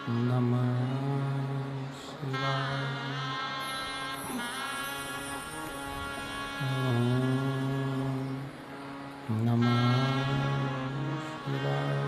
नमः शिवाय। नमः शिवाय।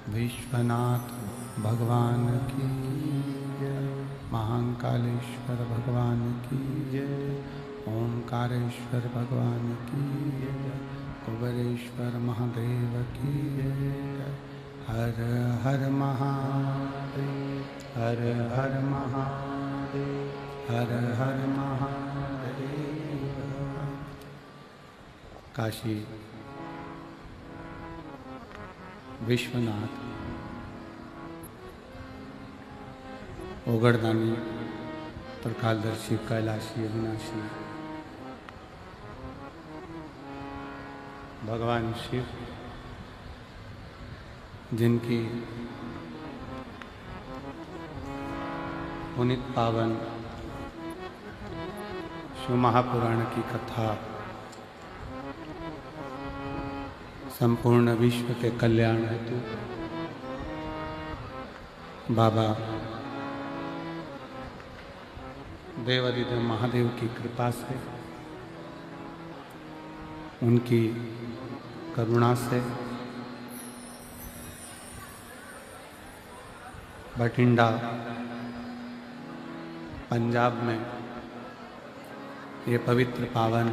विश्वनाथ भगवान की जय। महाकालेश्वर भगवान की जय। ओंकारेश्वर भगवान की जय। कुबेरेश्वर महादेव की जय। हर हर महादेव, हर हर महादेव, हर हर महादेव। काशी विश्वनाथ ओगड़दानी प्रकालदर्शी कैलाशी अविनाशी भगवान शिव, जिनकी पुनित पावन शिव महापुराण की कथा संपूर्ण विश्व के कल्याण हेतु बाबा देवादिदेव महादेव की कृपा से, उनकी करुणा से बठिंडा पंजाब में ये पवित्र पावन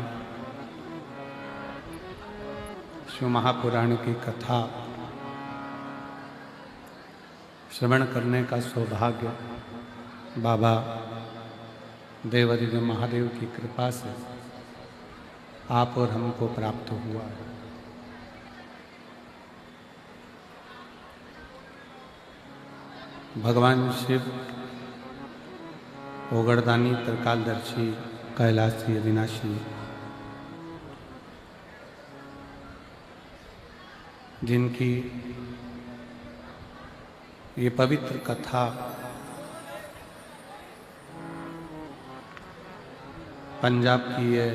शिव महापुराण की कथा श्रवण करने का सौभाग्य बाबा देवाधिदेव महादेव की कृपा से आप और हमको प्राप्त हुआ है। भगवान शिव ओगड़दानी त्रिकालदर्शी कैलाशी अविनाशी जिनकी ये पवित्र कथा पंजाब की ये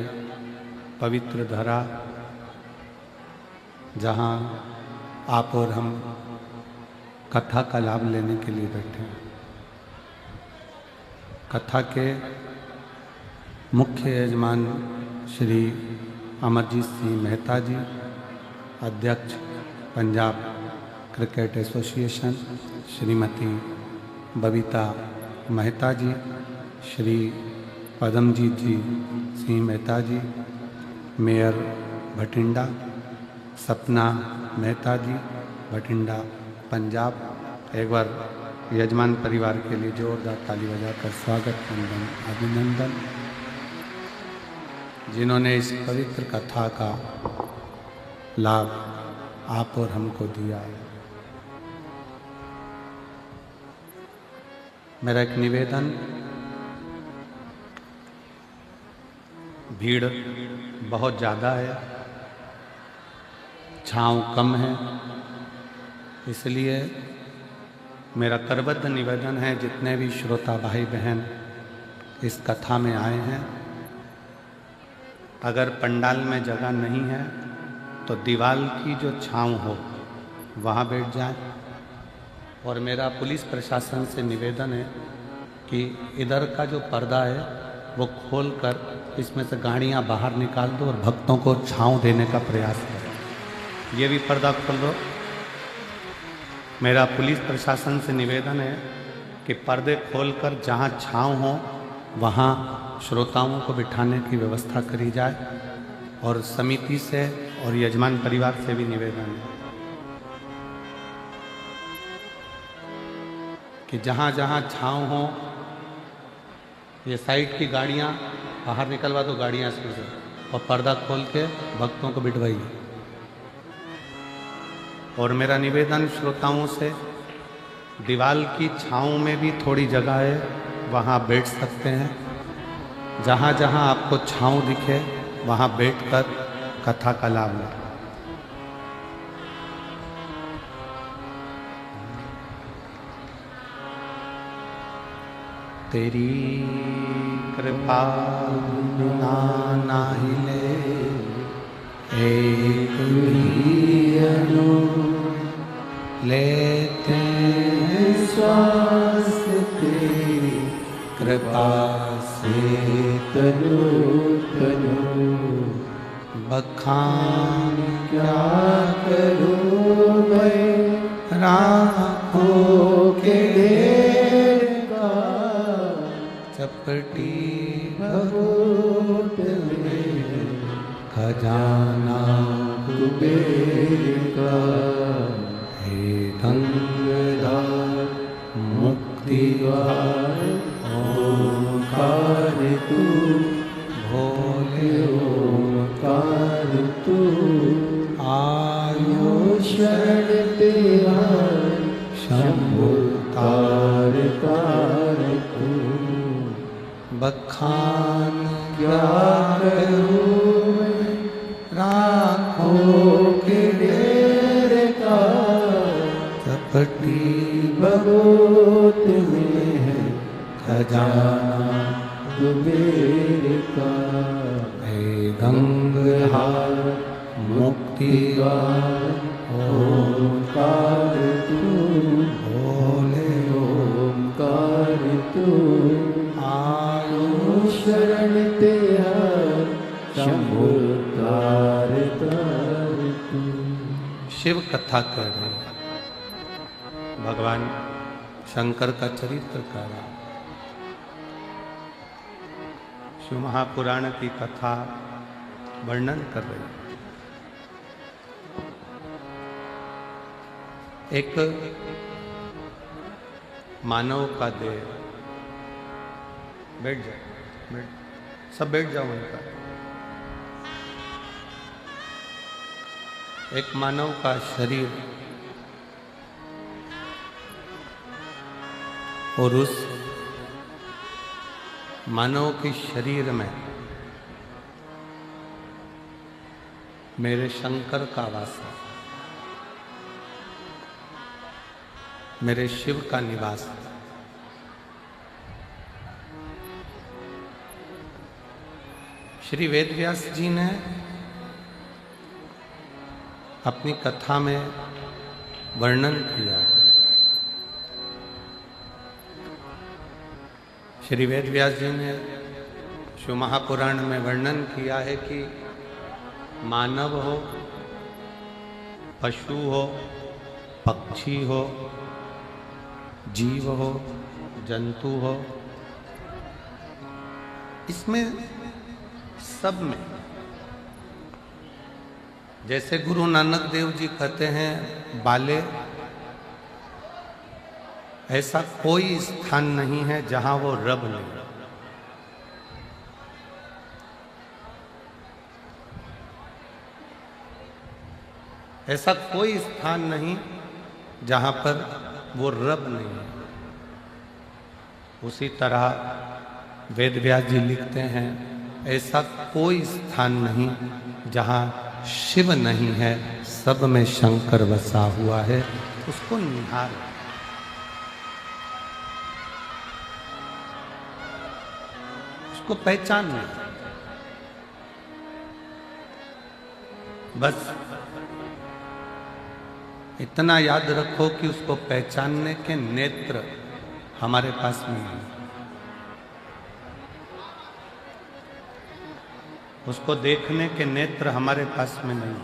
पवित्र धरा जहाँ आप और हम कथा का लाभ लेने के लिए बैठे हैं। कथा के मुख्य यजमान श्री अमरजीत सिंह मेहता जी, अध्यक्ष पंजाब क्रिकेट एसोसिएशन, श्रीमती बबीता मेहता जी, श्री पदमजीत जी सिंह मेहता जी, मेयर बठिंडा सपना मेहता जी, बठिंडा पंजाब। एक बार यजमान परिवार के लिए जोरदार ताली बजाकर स्वागत वंदन अभिनंदन, जिन्होंने इस पवित्र कथा का लाभ आप और हमको दिया है। मेरा एक निवेदन, भीड़ बहुत ज़्यादा है, छांव कम है, इसलिए मेरा करबद्ध निवेदन है जितने भी श्रोता भाई बहन इस कथा में आए हैं, अगर पंडाल में जगह नहीं है तो दीवार की जो छांव हो वहाँ बैठ जाएं। और मेरा पुलिस प्रशासन से निवेदन है कि इधर का जो पर्दा है वो खोलकर इसमें से गाड़ियाँ बाहर निकाल दो और भक्तों को छांव देने का प्रयास करें। ये भी पर्दा खोल दो। मेरा पुलिस प्रशासन से निवेदन है कि पर्दे खोलकर जहाँ छांव हो वहाँ श्रोताओं को बिठाने की व्यवस्था करी जाए। और समिति से और यजमान परिवार से भी निवेदन है कि जहाँ जहाँ छांव हो ये साइड की गाड़ियाँ बाहर निकलवा दो, गाड़ियाँ इसमें से, और पर्दा खोल के भक्तों को बिठवाइए। और मेरा निवेदन श्रोताओं से, दीवार की छांव में भी थोड़ी जगह है, वहाँ बैठ सकते हैं। जहाँ जहाँ आपको छांव दिखे वहाँ बैठकर कथा का लाभ लें। तेरी कृपा बिना नाही ले एक भी अनु लेते हैं श्वास, तेरी कृपा से तनु तनु बखान क्या करूं मैं राहों के ढेर का, चपटी भगोट में खजाना कुबेर का। हे गंगाधर मुक्तिद्वार ओंकार तू, भोले ओंकार तू, आयो शरण तेरा शंभु तार तार तू। बखान क्या करूं मैं राखों के ढेर का, चपटी भगोत में है खजाना कुबेर का। हे गंगाधर मुक्तिद्वार ओंकार तू, भोले ओंकार तू, आयो शरण तेरा शंभु तार तार तू। शिव कथा कर रहे हैं। भगवान शंकर का चरित्र कर रहा हूं। शिव महापुराण की कथा वर्णन कर रही है। एक मानव का देह, बैठ जाओ, सब बैठ जाओ उनका। एक मानव का शरीर और उस मानव के शरीर में मेरे शंकर का वास है, मेरे शिव का निवास है। श्री वेदव्यास जी ने अपनी कथा में वर्णन किया है। श्री वेदव्यास जी ने शिव महापुराण में वर्णन किया है कि मानव हो, पशु हो, पक्षी हो, जीव हो, जंतु हो, इसमें सब में, जैसे गुरु नानक देव जी कहते हैं बाले, ऐसा कोई स्थान नहीं है जहां वो रब नहीं। ऐसा कोई स्थान नहीं जहां पर वो रब नहीं है। उसी तरह वेदव्यास जी लिखते हैं, ऐसा कोई स्थान नहीं जहां शिव नहीं है, सब में शंकर बसा हुआ है। उसको निहार, उसको पहचान नहीं, बस इतना याद रखो कि उसको पहचानने के नेत्र हमारे पास में नहीं, उसको देखने के नेत्र हमारे पास में नहीं।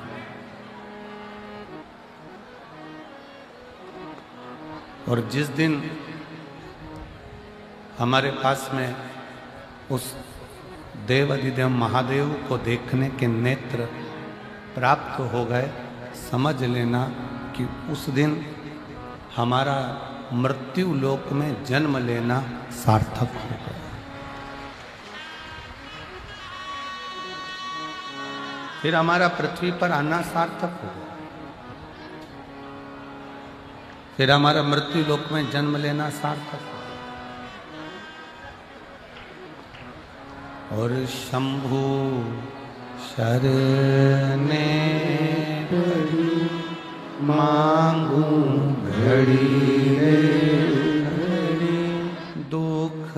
और जिस दिन हमारे पास में उस देवाधिदेव महादेव को देखने के नेत्र प्राप्त हो गए, समझ लेना कि उस दिन हमारा मृत्यु लोक में जन्म लेना सार्थक हो गया। फिर हमारा पृथ्वी पर आना सार्थक हो गया, फिर हमारा मृत्यु लोक में जन्म लेना सार्थक हो गया। और शंभु शरणे मांगू घड़ी घड़ी, दुख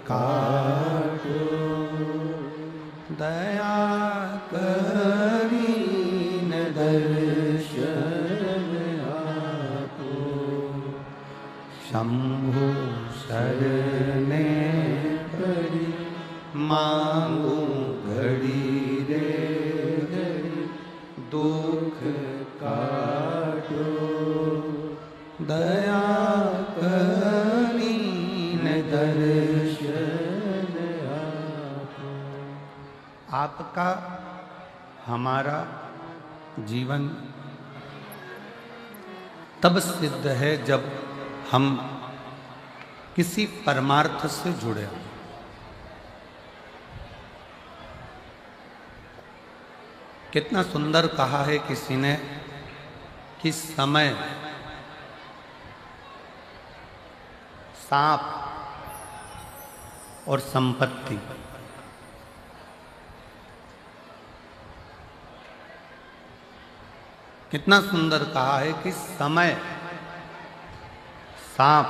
काटो दया करीन दर्शन आपो। शंभु शरणे पड़ी मांगू घड़ी रे घड़ी, दुख काटो दया करीन दर्शन आपो। आपका हमारा जीवन तब सिद्ध है जब हम किसी परमार्थ से जुड़े हों। कितना सुंदर कहा है किसी ने कि समय, सांप और संपत्ति, कितना सुंदर कहा है कि समय, सांप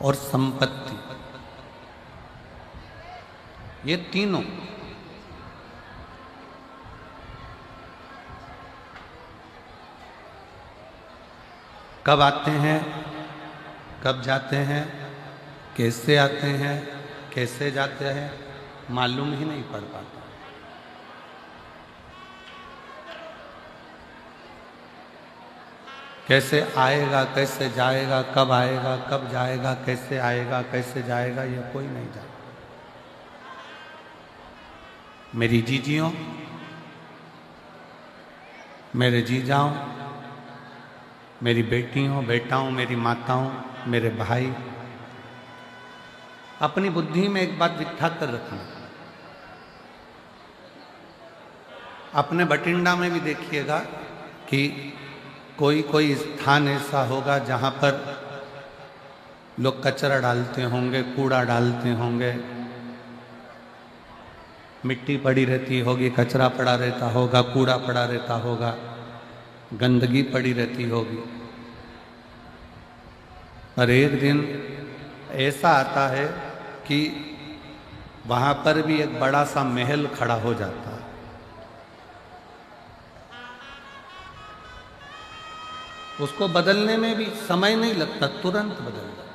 और संपत्ति, ये तीनों कब आते हैं, कब जाते हैं, कैसे आते हैं, कैसे जाते हैं, मालूम ही नहीं पड़ पाता। कैसे आएगा, कैसे जाएगा, कब आएगा, कब जाएगा, कैसे आएगा, कैसे जाएगा, ये कोई नहीं जानता। मेरी जीजियों, मेरे जीजाओं, मेरी बेटियों, बेटाओं, मेरी माताओं, मेरे भाई, अपनी बुद्धि में एक बात बिठा कर रखना। अपने बठिंडा में भी देखिएगा कि कोई कोई स्थान ऐसा होगा जहां पर लोग कचरा डालते होंगे, कूड़ा डालते होंगे, मिट्टी पड़ी रहती होगी, कचरा पड़ा रहता होगा, कूड़ा पड़ा रहता होगा, गंदगी पड़ी रहती होगी। पर एक दिन ऐसा आता है कि वहां पर भी एक बड़ा सा महल खड़ा हो जाता है। उसको बदलने में भी समय नहीं लगता, तुरंत बदल जाता।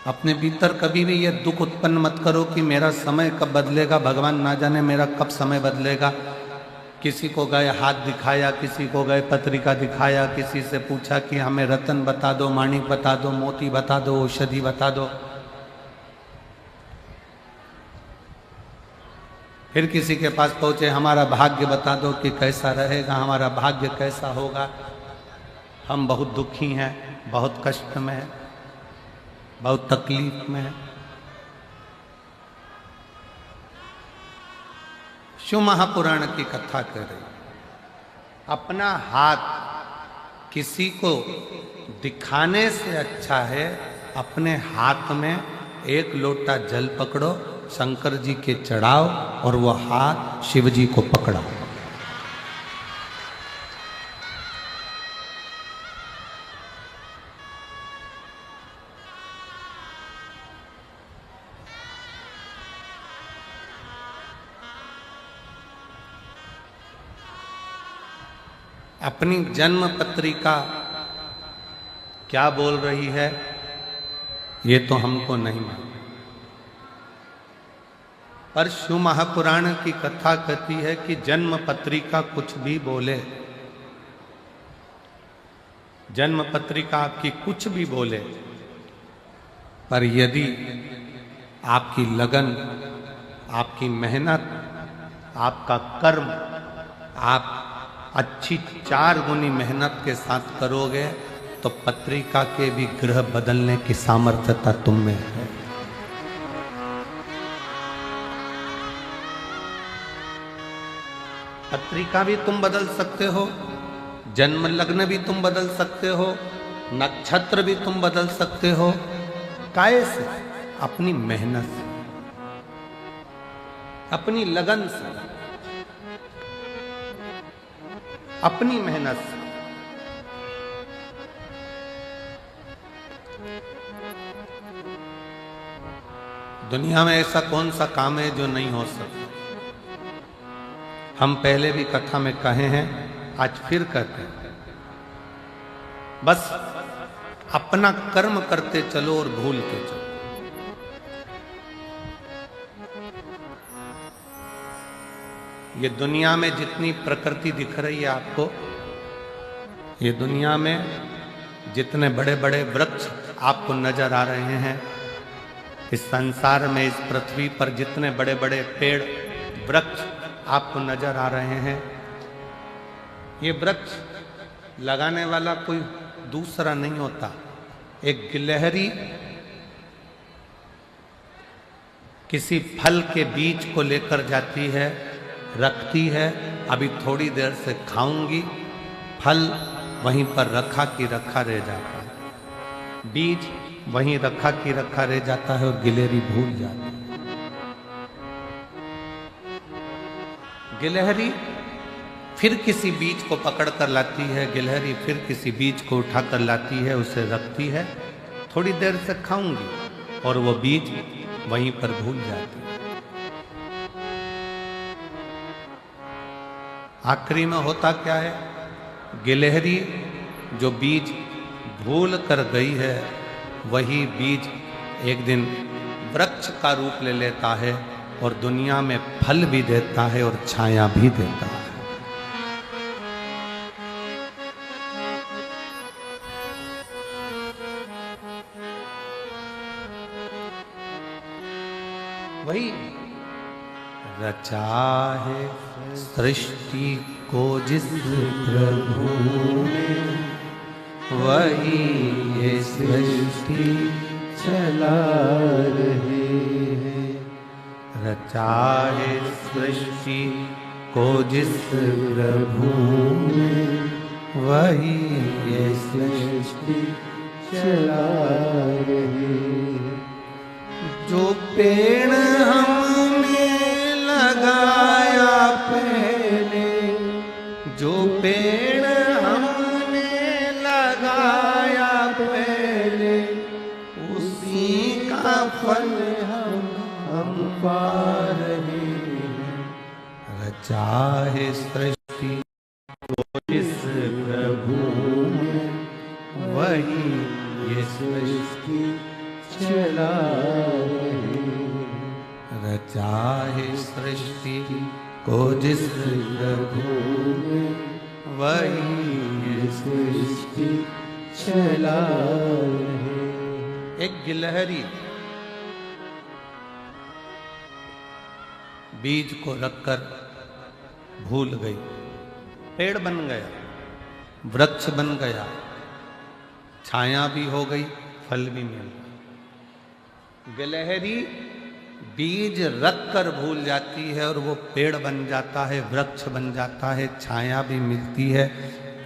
अपने भीतर कभी भी ये दुख उत्पन्न मत करो कि मेरा समय कब बदलेगा, भगवान ना जाने मेरा कब समय बदलेगा। किसी को गए हाथ दिखाया, किसी को गए पत्रिका दिखाया, किसी से पूछा कि हमें रतन बता दो, माणिक बता दो, मोती बता दो, औषधि बता दो। फिर किसी के पास पहुंचे, हमारा भाग्य बता दो कि कैसा रहेगा, हमारा भाग्य कैसा होगा। हम बहुत दुखी हैं, बहुत कष्ट में हैं, बहुत तकलीफ में हैं। शिव महापुराण की कथा कर रही। अपना हाथ किसी को दिखाने से अच्छा है अपने हाथ में एक लोटा जल पकड़ो, शंकर जी के चढ़ाओ और वो हाथ शिव जी को पकड़ाओ। अपनी जन्म पत्रिका क्या बोल रही है ये तो हमको नहीं मालूम, पर शिव महापुराण की कथा कहती है कि जन्म पत्रिका कुछ भी बोले, जन्म पत्रिका आपकी कुछ भी बोले, पर यदि आपकी लगन, आपकी मेहनत, आपका कर्म, आप अच्छी 4 गुनी मेहनत के साथ करोगे तो पत्रिका के भी ग्रह बदलने की सामर्थ्यता तुम में है। पत्रिका भी तुम बदल सकते हो, जन्म लग्न भी तुम बदल सकते हो, नक्षत्र भी तुम बदल सकते हो। काहे से? अपनी मेहनत से, अपनी लगन से, अपनी मेहनत से। दुनिया में ऐसा कौन सा काम है जो नहीं हो सकता? हम पहले भी कथा में कहे हैं, आज फिर कहते हैं, बस अपना कर्म करते चलो और भूलते चलो। ये दुनिया में जितनी प्रकृति दिख रही है आपको, ये दुनिया में जितने बड़े बड़े वृक्ष आपको नजर आ रहे हैं, इस संसार में, इस पृथ्वी पर जितने बड़े बड़े पेड़ वृक्ष आपको नजर आ रहे हैं, ये वृक्ष लगाने वाला कोई दूसरा नहीं होता। एक गिलहरी किसी फल के बीज को लेकर जाती है, रखती है, अभी थोड़ी देर से खाऊंगी, फल वहीं पर रखा की रखा रह जाता है, बीज वहीं रखा की रखा रह जाता है और गिलहरी भूल जाती है। गिलहरी फिर किसी बीज को पकड़ कर लाती है, गिलहरी फिर किसी बीज को उठा कर लाती है, उसे रखती है, थोड़ी देर से खाऊंगी, और वो बीज वहीं पर भूल जाती है। आखिरी में होता क्या है? गिलहरी जो बीज भूल कर गई है, वही बीज एक दिन वृक्ष का रूप ले लेता है और दुनिया में फल भी देता है और छाया भी देता है। वही रचा है सृष्टि को जिस प्रभु ने, वही ये सृष्टि चला रहे हैं। रचा है सृष्टि को जिस प्रभु ने, वही ये सृष्टि चला रहे हैं। जो पेड़ हमने लगाया पहले, जो पेड़ हमने लगाया पहले, उसी का फल हम पा रहे हैं। रचा है सृष्टि को जिस प्रभु ने, वही ये सृष्टि चला रहे हैं। रचा है सृष्टि को जिस प्रभु ने, वही ये सृष्टि चला रहे हैं। एक गिलहरी बीज को रखकर भूल गई, पेड़ बन गया, वृक्ष बन गया, छाया भी हो गई, फल भी मिल गया। गिलहरी बीज रखकर भूल जाती है और वो पेड़ बन जाता है, वृक्ष बन जाता है, छाया भी मिलती है,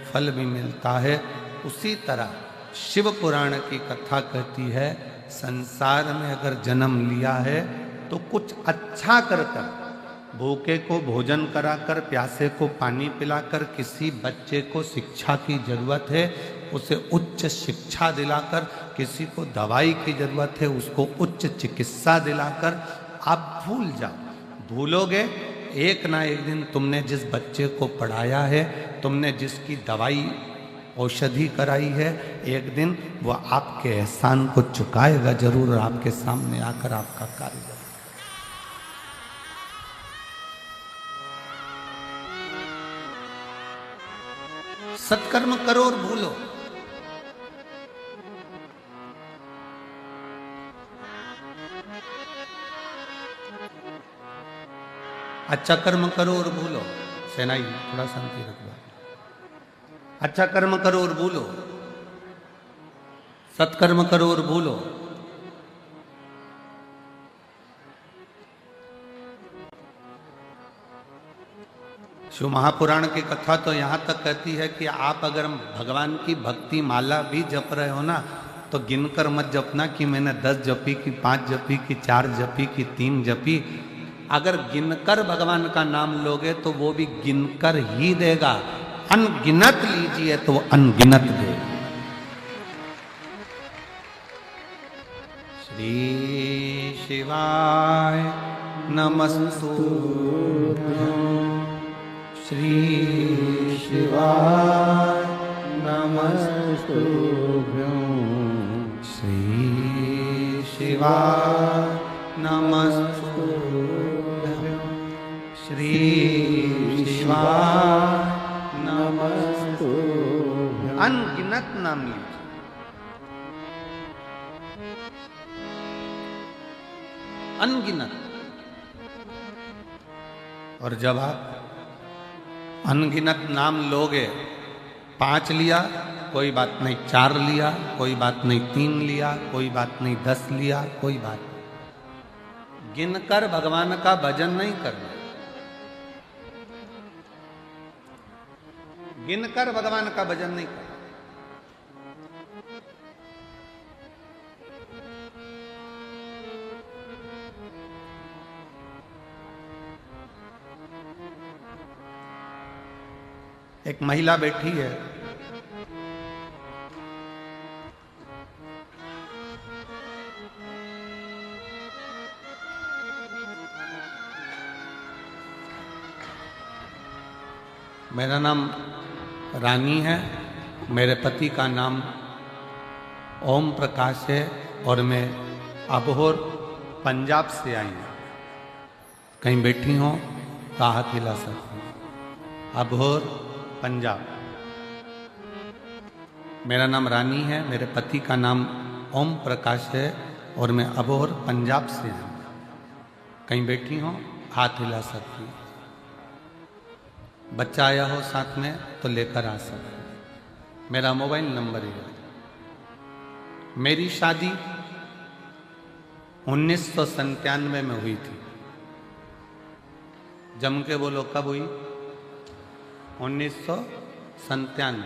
फल भी मिलता है। उसी तरह शिव पुराण की कथा कहती है, संसार में अगर जन्म लिया है तो कुछ अच्छा कर कर, भूखे को भोजन कराकर, प्यासे को पानी पिलाकर, किसी बच्चे को शिक्षा की जरूरत है उसे उच्च शिक्षा दिलाकर, किसी को दवाई की जरूरत है उसको उच्च चिकित्सा दिलाकर आप भूल जाओ। भूलोगे एक ना एक दिन तुमने जिस बच्चे को पढ़ाया है, तुमने जिसकी दवाई औषधि कराई है, एक दिन वह आपके एहसान को चुकाएगा जरूर, आपके सामने आकर आपका कार्य करेगा। सत्कर्म करो और भूलो। अच्छा कर्म करो और भूलो। सेनाई थोड़ा शांति रखो। अच्छा कर्म करो और भूलो, सत्कर्म करो और भूलो। शिव महापुराण की कथा तो यहाँ तक कहती है कि आप अगर भगवान की भक्ति माला भी जप रहे हो ना, तो गिनकर मत जपना कि मैंने 10 जपी कि 5 जपी कि 4 जपी कि 3 जपी। अगर गिनकर भगवान का नाम लोगे तो वो भी गिनकर ही देगा। अनगिनत लीजिए तो वो अनगिनत देगा। श्री शिवाय नमस्तुभ्यं, श्री शिवाय नमस्तुभ्यं, श्री शिवाय नमस्तुभ्यं, श्री शिवाय नमस्तुभ्यं। अनगिनत नाम लीजिए। अनगिनत। और जब आप अनगिनत नाम लोगे, 5 लिया कोई बात नहीं, 4 लिया कोई बात नहीं, 3 लिया कोई बात नहीं, 10 लिया कोई बात नहीं, गिनकर भगवान का भजन नहीं करना। गिनकर भगवान का भजन नहीं करना। एक महिला बैठी है, मेरा नाम रानी है, मेरे पति का नाम ओम प्रकाश है और मैं अबोहर पंजाब से आई हूँ। कहीं बैठी हो तो हाथ हिला सकती हूँ। अबोहर पंजाब। मेरा नाम रानी है, मेरे पति का नाम ओम प्रकाश है और मैं अबोहर पंजाब से हूँ। कहीं बैठी हो हाथ हिला सकती, बच्चा आया हो साथ में तो लेकर आ सकते। मेरा मोबाइल नंबर है। मेरी शादी 1997 में हुई थी। जम के बोलो कब हुई? 1997,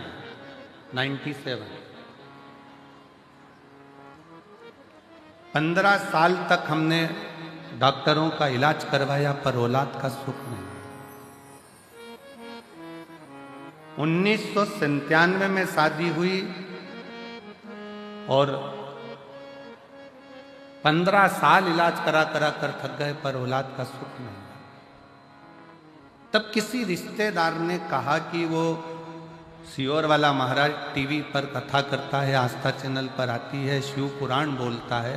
97। 15 साल तक हमने डॉक्टरों का इलाज करवाया पर औलाद का सुख नहीं। 1997 में शादी हुई और 15 साल इलाज करा कर थक गए पर औलाद का सुख नहीं। तब किसी रिश्तेदार ने कहा कि वो सियोर वाला महाराज टीवी पर कथा करता है, आस्था चैनल पर आती है, शिव पुराण बोलता है,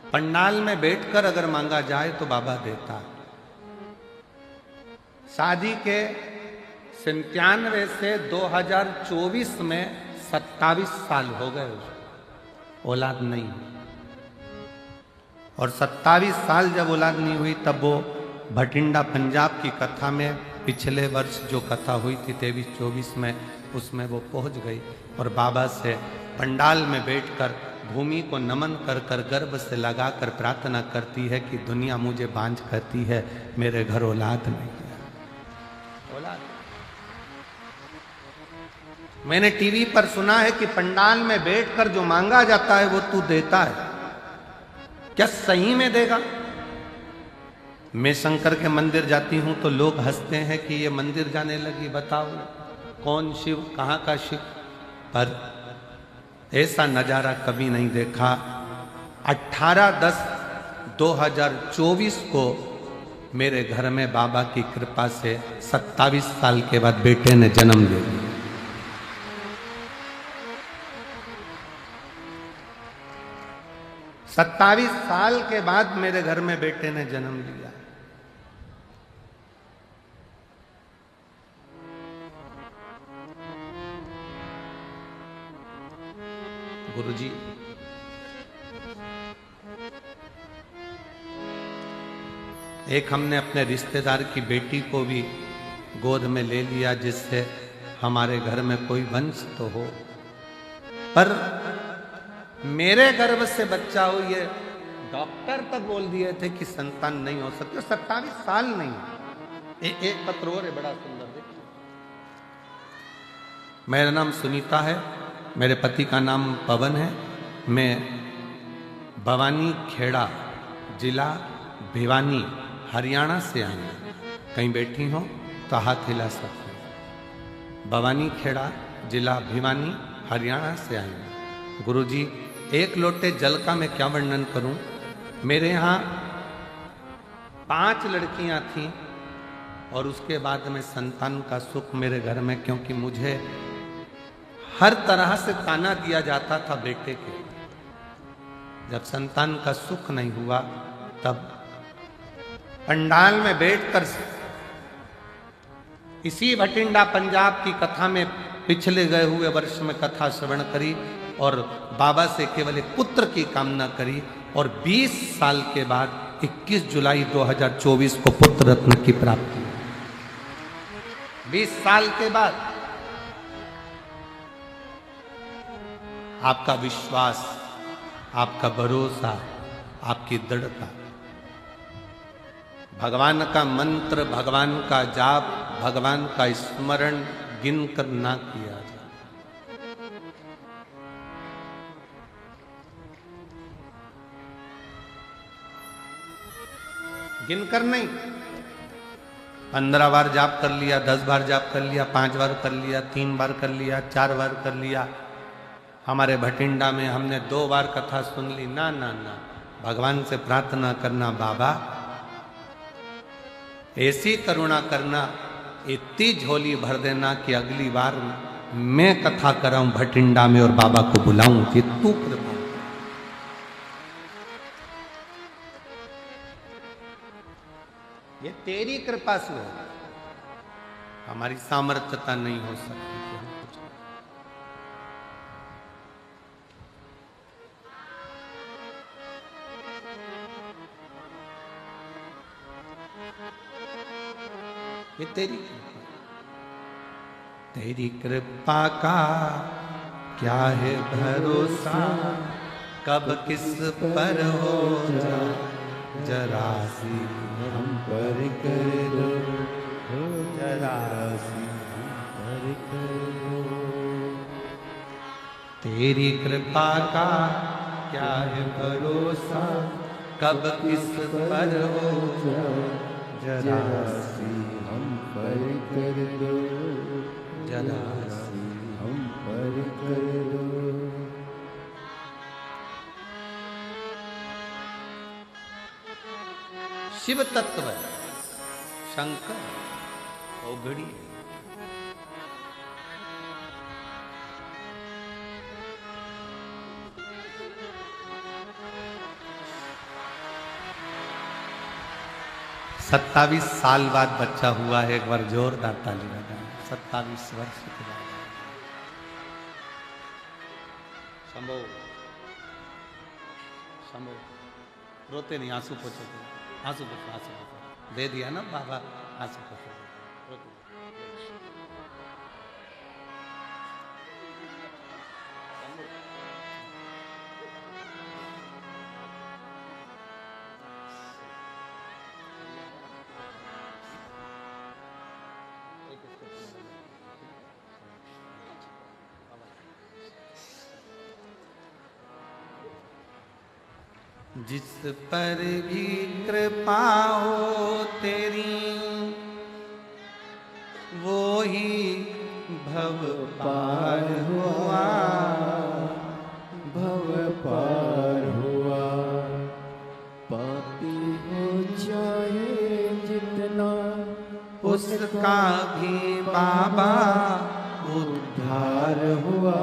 पंडाल में बैठकर अगर मांगा जाए तो बाबा देता है। शादी के 97 से 2024 में 27 साल हो गए, औलाद नहीं। और 27 साल जब औलाद नहीं हुई तब वो भटिंडा पंजाब की कथा में पिछले वर्ष जो कथा हुई थी 23-24 में, उसमें वो पहुंच गई और बाबा से पंडाल में बैठकर भूमि को नमन कर कर गर्भ से लगाकर प्रार्थना करती है कि दुनिया मुझे बांझ कहती है, मेरे घर औलाद नहीं है। औलाद मैंने टीवी पर सुना है कि पंडाल में बैठकर जो मांगा जाता है वो तू देता है। क्या सही में देगा? मैं शंकर के मंदिर जाती हूं तो लोग हंसते हैं कि ये मंदिर जाने लगी, बताओ कौन शिव, कहां का शिव। पर ऐसा नजारा कभी नहीं देखा। 18/10/2024 को मेरे घर में बाबा की कृपा से 27 साल के बाद बेटे ने जन्म ले लिया। सत्ताईस साल के बाद मेरे घर में बेटे ने जन्म लिया। गुरुजी, एक हमने अपने रिश्तेदार की बेटी को भी गोद में ले लिया जिससे हमारे घर में कोई वंश तो हो, पर मेरे गर्भ से बच्चा हो ये डॉक्टर तक बोल दिए थे कि संतान नहीं हो सकती। 27 साल नहीं। एक पत्र और है बड़ा सुंदर, देखिए। मेरा नाम सुनीता है, मेरे पति का नाम पवन है। मैं भवानी खेड़ा, जिला भिवानी, हरियाणा से आई हूँ। कहीं बैठी हो तो हाथ हिला सकते हैं। भवानी खेड़ा, जिला भिवानी, हरियाणा से आई हूँ। गुरुजी, एक लोटे जल का मैं क्या वर्णन करूं। मेरे यहाँ 5 लड़कियां थीं और उसके बाद में संतान का सुख मेरे घर में, क्योंकि मुझे हर तरह से ताना दिया जाता था बेटे के। जब संतान का सुख नहीं हुआ तब पंडाल में बैठकर इसी भटिंडा पंजाब की कथा में पिछले गए हुए वर्ष में कथा श्रवण करी और बाबा से केवल एक पुत्र की कामना करी और 20 साल के बाद 21 जुलाई 2024 को पुत्र रत्न की प्राप्ति। 20 साल के बाद आपका विश्वास, आपका भरोसा, आपकी दृढ़ता, भगवान का मंत्र, भगवान का जाप, भगवान का स्मरण गिन कर ना किया जाए। गिनकर नहीं। 15 बार जाप कर लिया, 10 बार जाप कर लिया, 5 बार कर लिया, 3 बार कर लिया, 4 बार कर लिया। हमारे भटिंडा में हमने 2 बार कथा सुन ली। ना ना ना, भगवान से प्रार्थना करना, बाबा ऐसी करुणा करना, इतनी झोली भर देना कि अगली बार मैं कथा कराऊं भटिंडा में और बाबा को बुलाऊं कि तू कृपा। ये तेरी कृपा से हो, हमारी सामर्थ्यता नहीं हो सकती। ये तेरी कृपा, तेरी कृपा का क्या है भरोसा, कब किस पर हो जाए जरा सी हम पर कर दो, जरा सी हम पर कर दो। तेरी कृपा का क्या है भरोसा, कब किस पर हो जाए जरा सी हम पर कर दो, जरा सी हम पर कर दो। शिव तत्व शंकर ओघड़ी, सत्तावीस साल बाद बच्चा हुआ है। एक बार जोरदार ताली लगाएं। 27 वर्ष के बाद। शंभो शंभो, रोते नहीं, आंसू पोछो, आंसू पोछो, आंसू पोछो। दे दिया ना बाबा, आंसू पोछो, रोते नहीं। जिस पर भी कृपा हो तेरी, वो ही भव पार हुआ, भव पार हुआ। पापी हो चाहे जितना, उसका भी बाबा उद्धार हुआ,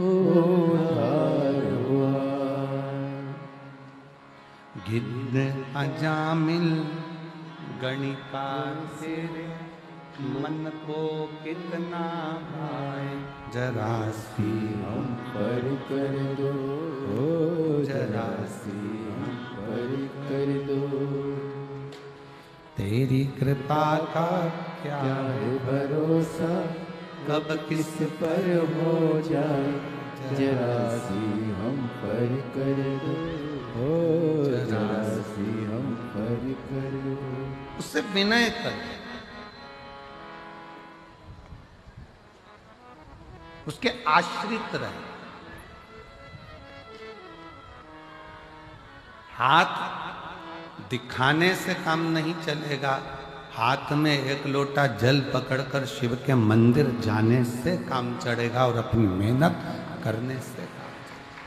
उद्धार हुआ। गिद्ध अजामिल गणिका तेरे, मन को कितना भाए जरा सी हम पर कर दो, जरा सी हम पर कर दो। तेरी कृपा का क्या है भरोसा, कब किस पर हो जाए जरा सी हम पर कर दो, जरा सी हम पर कर दो। उससे विनय कर, उसके आश्रित रहे। हाथ दिखाने से काम नहीं चलेगा, हाथ में एक लोटा जल पकड़कर शिव के मंदिर जाने से काम चढ़ेगा और अपनी मेहनत करने से काम चढ़ेगा।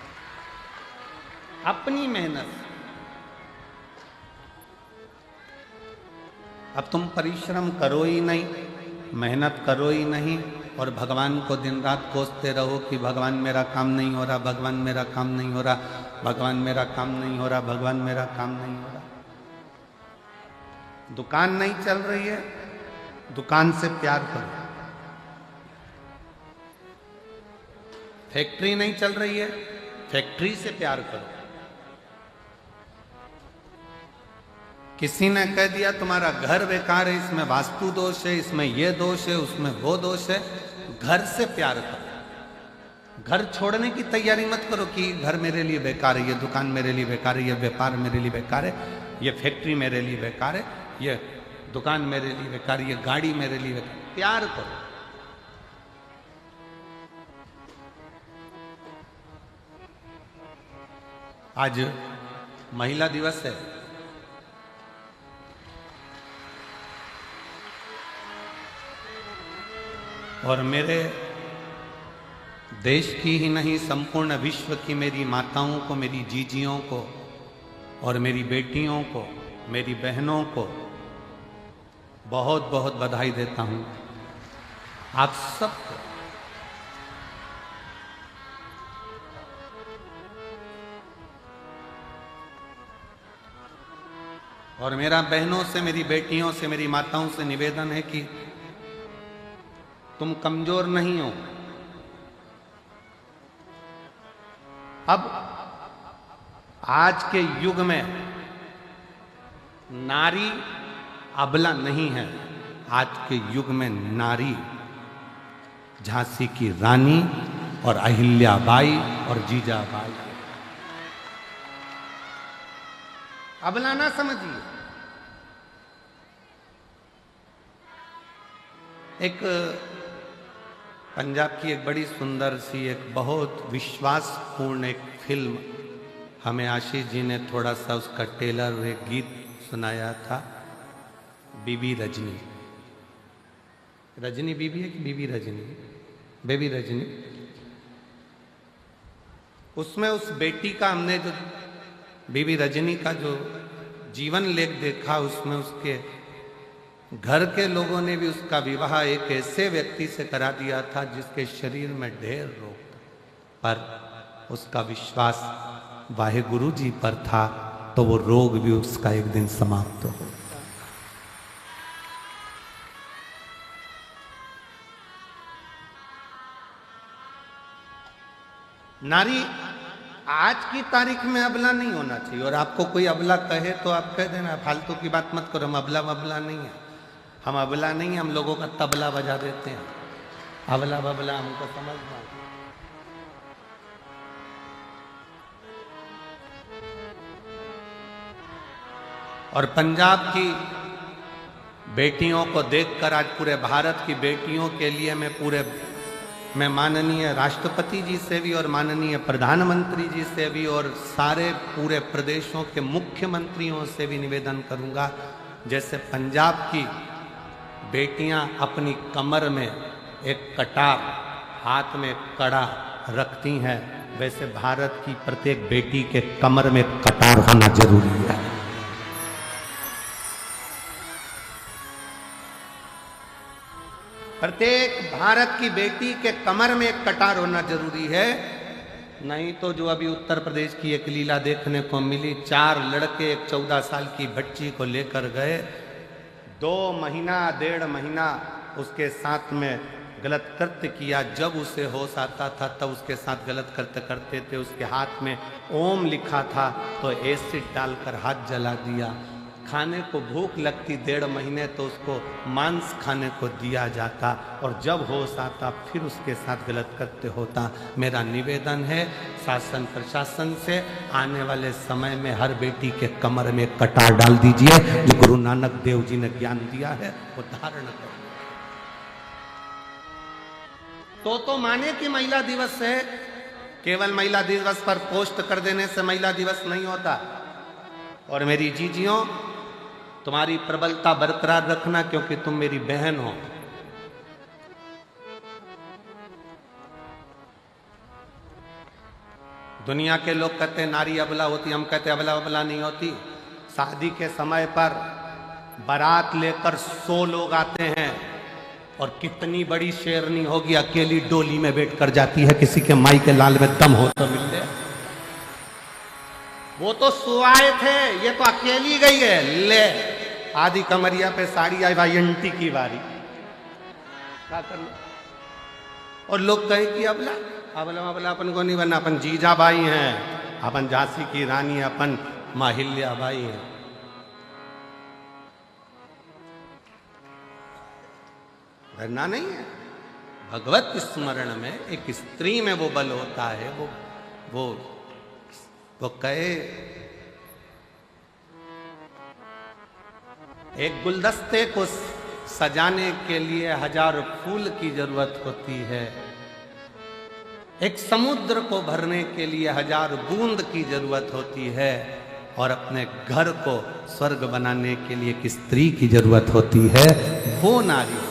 अपनी मेहनत। अब तुम परिश्रम करो ही नहीं, मेहनत करो ही नहीं, और भगवान को दिन रात कोसते रहो कि भगवान मेरा काम नहीं हो रहा, भगवान मेरा काम नहीं हो रहा, भगवान मेरा काम नहीं हो रहा, भगवान मेरा काम नहीं हो रहा। दुकान नहीं चल रही है, दुकान से प्यार करो। फैक्ट्री नहीं चल रही है, फैक्ट्री से प्यार करो। किसी ने कह दिया तुम्हारा घर बेकार है, इसमें वास्तु दोष है, इसमें ये दोष है, उसमें वो दोष है, घर से प्यार करो। घर छोड़ने की तैयारी मत करो कि घर मेरे लिए बेकार है, ये दुकान मेरे लिए बेकार है, ये व्यापार मेरे लिए बेकार है, ये फैक्ट्री मेरे लिए बेकार है, ये दुकान मेरे लिए बेकार है, ये गाड़ी मेरे लिए बेकार। प्यार करो। आज महिला दिवस है। और मेरे देश की ही नहीं, संपूर्ण विश्व की मेरी माताओं को, मेरी जीजियों को और मेरी बेटियों को, मेरी बहनों को बहुत बहुत बधाई देता हूं। आप सबको और मेरा बहनों से, मेरी बेटियों से, मेरी माताओं से निवेदन है कि तुम कमजोर नहीं हो। अब आज के युग में नारी अबला नहीं है। आज के युग में नारी झांसी की रानी और अहिल्याबाई और जीजाबाई, अबला ना समझिए। एक पंजाब की एक बड़ी सुंदर सी, एक बहुत विश्वासपूर्ण एक फिल्म हमें आशीष जी ने थोड़ा सा उसका टेलर एक गीत सुनाया था, बीबी रजनी। रजनी बीबी है कि बीबी रजनी? बेबी रजनी। उसमें उस बेटी का हमने जो बीबी रजनी का जो जीवन लेख देखा, उसमें उसके घर के लोगों ने भी उसका विवाह एक ऐसे व्यक्ति से करा दिया था जिसके शरीर में ढेर रोग था, पर उसका विश्वास वाहेगुरु जी पर था, तो वो रोग भी उसका एक दिन समाप्त हो। नारी आज की तारीख में अबला नहीं होना चाहिए। और आपको कोई अबला कहे तो आप कह देना, फालतू की बात मत करो, हम अबला वबला नहीं है, हम अबला नहीं है, हम लोगों का तबला बजा देते हैं। अबला बबला हमको समझना। और पंजाब की बेटियों को देखकर आज पूरे भारत की बेटियों के लिए मैं माननीय राष्ट्रपति जी से भी और माननीय प्रधानमंत्री जी से भी और सारे पूरे प्रदेशों के मुख्यमंत्रियों से भी निवेदन करूंगा, जैसे पंजाब की बेटियां अपनी कमर में एक कटार, हाथ में कड़ा रखती हैं, वैसे भारत की प्रत्येक बेटी के कमर में कटार होना जरूरी है। प्रत्येक भारत की बेटी के कमर में एक कटार होना जरूरी है। नहीं तो जो अभी उत्तर प्रदेश की एक लीला देखने को मिली, 4 लड़के एक 14 साल की बच्ची को लेकर गए, 2 महीना 1.5 महीना उसके साथ में गलत कृत्य किया। जब उसे होश आता था तब उसके साथ गलत कृत्य करते थे। उसके हाथ में ओम लिखा था तो एसिड डालकर हाथ जला दिया। खाने को भूख लगती 1.5 महीने तो उसको मांस खाने को दिया जाता, और जब होश आता फिर उसके साथ गलत कृत्य होता। मेरा निवेदन है शासन प्रशासन से, आने वाले समय में हर बेटी के कमर में कटार डाल दीजिए। जो गुरु नानक देव जी ने ज्ञान दिया है वो धारण करो। तो माने कि महिला दिवस है, केवल महिला दिवस पर पोस्ट कर देने से महिला दिवस नहीं होता। और मेरी जीजियों, तुम्हारी प्रबलता बरकरार रखना, क्योंकि तुम मेरी बहन हो। दुनिया के लोग कहते हैं नारी अबला होती, हम कहते हैं अबला अबला नहीं होती। शादी के समय पर बारात लेकर 100 लोग आते हैं, और कितनी बड़ी शेरनी होगी अकेली डोली में बैठ कर जाती है, किसी के माई के लाल में दम हो तो मिल जाए। वो तो सुआए थे, ये तो अकेली गई है। ले आधी कमरिया पे साड़ी आई, भाई अंटी की बारी, क्या करना। और लोग कहे कि अबला अबला अबला अपन को नहीं बनना, अपन जीजा भाई हैं, अपन झांसी की रानी, अपन माहिल्या भाई हैं। डरना नहीं है। भगवत स्मरण में एक स्त्री में वो बल होता है। वो कहे एक गुलदस्ते को सजाने के लिए 1000 फूल की जरूरत होती है, एक समुद्र को भरने के लिए 1000 बूंद की जरूरत होती है, और अपने घर को स्वर्ग बनाने के लिए एक स्त्री की जरूरत होती है। वो नारी।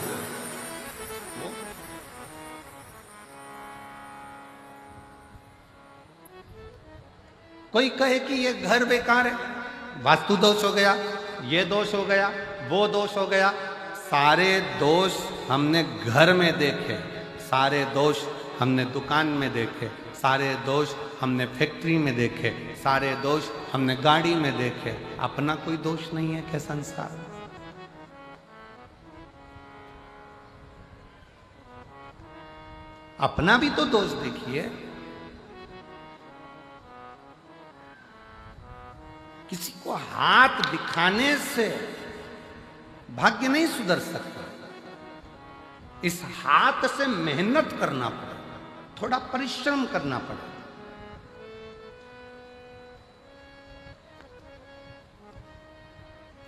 कोई कहे कि ये घर बेकार है, वास्तु दोष हो गया, ये दोष हो गया, वो दोष हो गया। सारे दोष हमने घर में देखे, सारे दोष हमने दुकान में देखे, सारे दोष हमने फैक्ट्री में देखे, सारे दोष हमने गाड़ी में देखे। अपना कोई दोष नहीं है क्या संसार में? अपना भी तो दोष देखिए। किसी को हाथ दिखाने से भाग्य नहीं सुधर सकता। इस हाथ से मेहनत करना पड़े, थोड़ा परिश्रम करना पड़े।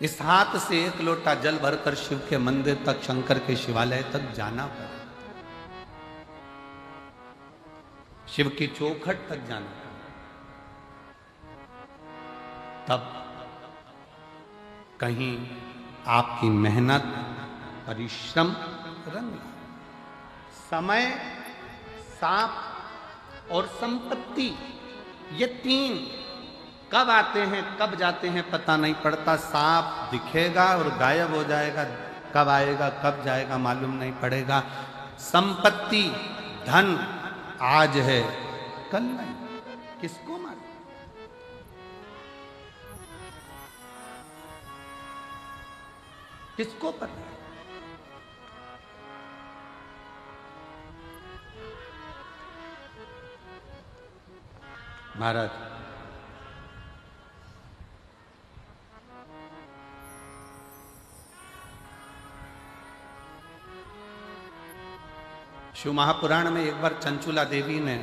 इस हाथ से एक लोटा जल भरकर शिव के मंदिर तक, शंकर के शिवालय तक जाना पड़े, शिव की चौखट तक जाना पड़े, तब कहीं आपकी मेहनत, परिश्रम रंग लाए। समय, सांप और संपत्ति, ये तीन कब आते हैं कब जाते हैं पता नहीं पड़ता। सांप दिखेगा और गायब हो जाएगा, कब आएगा कब जाएगा मालूम नहीं पड़ेगा। संपत्ति, धन आज है कल नहीं, किसको मालूम। किसको पता है। महाराज, शिव महापुराण में एक बार चंचुला देवी ने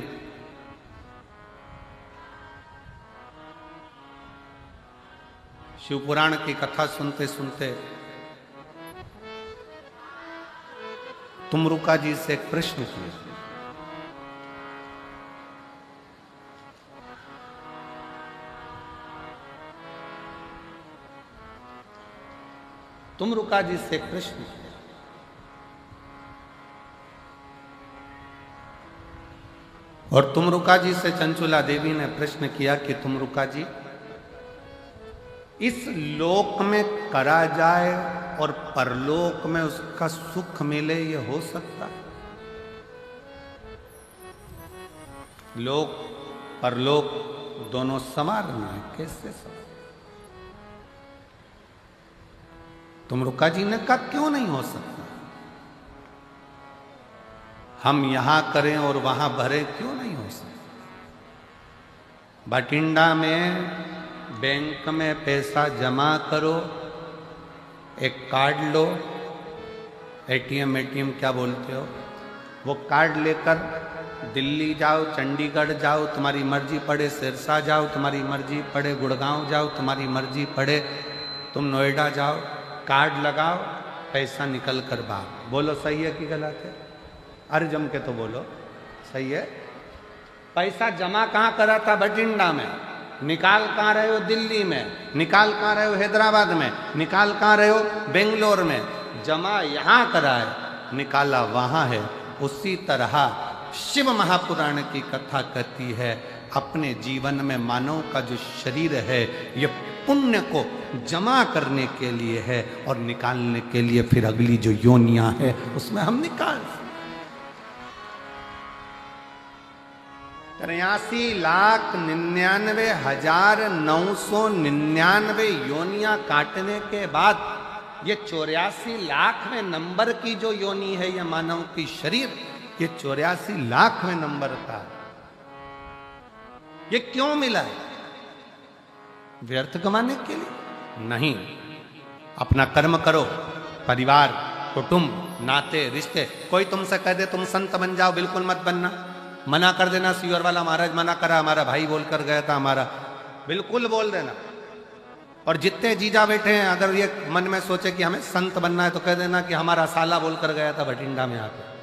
शिव पुराण की कथा सुनते सुनते तुमरुका जी से एक प्रश्न किया। तुमरुका जी से एक प्रश्न किया और तुमरुका जी से चंचुला देवी ने प्रश्न किया कि तुमरुका जी, इस लोक में करा जाए और परलोक में उसका सुख मिले, ये हो सकता? लोक परलोक दोनों समान है, कैसे समान? तुमरुका जी ने कहा क्यों नहीं हो सकता? हम यहां करें और वहां भरे, क्यों नहीं हो सकता? बठिंडा में बैंक में पैसा जमा करो, एक कार्ड लो, एटीएम क्या बोलते हो, वो कार्ड लेकर दिल्ली जाओ, चंडीगढ़ जाओ, तुम्हारी मर्जी पड़े सिरसा जाओ, तुम्हारी मर्जी पड़े गुड़गांव जाओ, तुम्हारी मर्जी पड़े तुम नोएडा जाओ, कार्ड लगाओ, पैसा निकल कर बाहर। बोलो सही है कि गलत है? अरे जम के तो बोलो सही है। पैसा जमा कहाँ करा था? बठिंडा में। निकाल कहाँ रहे हो? दिल्ली में। निकाल कहाँ रहे हो? हैदराबाद में। निकाल कहाँ रहे हो? बेंगलोर में। जमा यहाँ करा है, निकाला वहाँ है। उसी तरह शिव महापुराण की कथा कहती है, अपने जीवन में मानव का जो शरीर है ये पुण्य को जमा करने के लिए है और निकालने के लिए फिर अगली जो योनियां है उसमें हम निकाल 83,99,999 योनियां काटने के बाद ये 84 लाखवें नंबर की जो योनि है, ये मानव की शरीर, ये 84 लाखवें नंबर का। ये क्यों मिला है? व्यर्थ कमाने के लिए नहीं। अपना कर्म करो, परिवार, कुटुंब, नाते, रिश्ते। कोई तुमसे कह दे तुम संत बन जाओ, बिल्कुल मत बनना। मना कर देना, सीवर वाला महाराज मना करा, हमारा भाई बोल कर गया था, हमारा बिल्कुल बोल देना। और जितने जीजा बैठे हैं, अगर ये मन में सोचे कि हमें संत बनना है तो कह देना कि हमारा साला बोल कर गया था बठिंडा में आकर।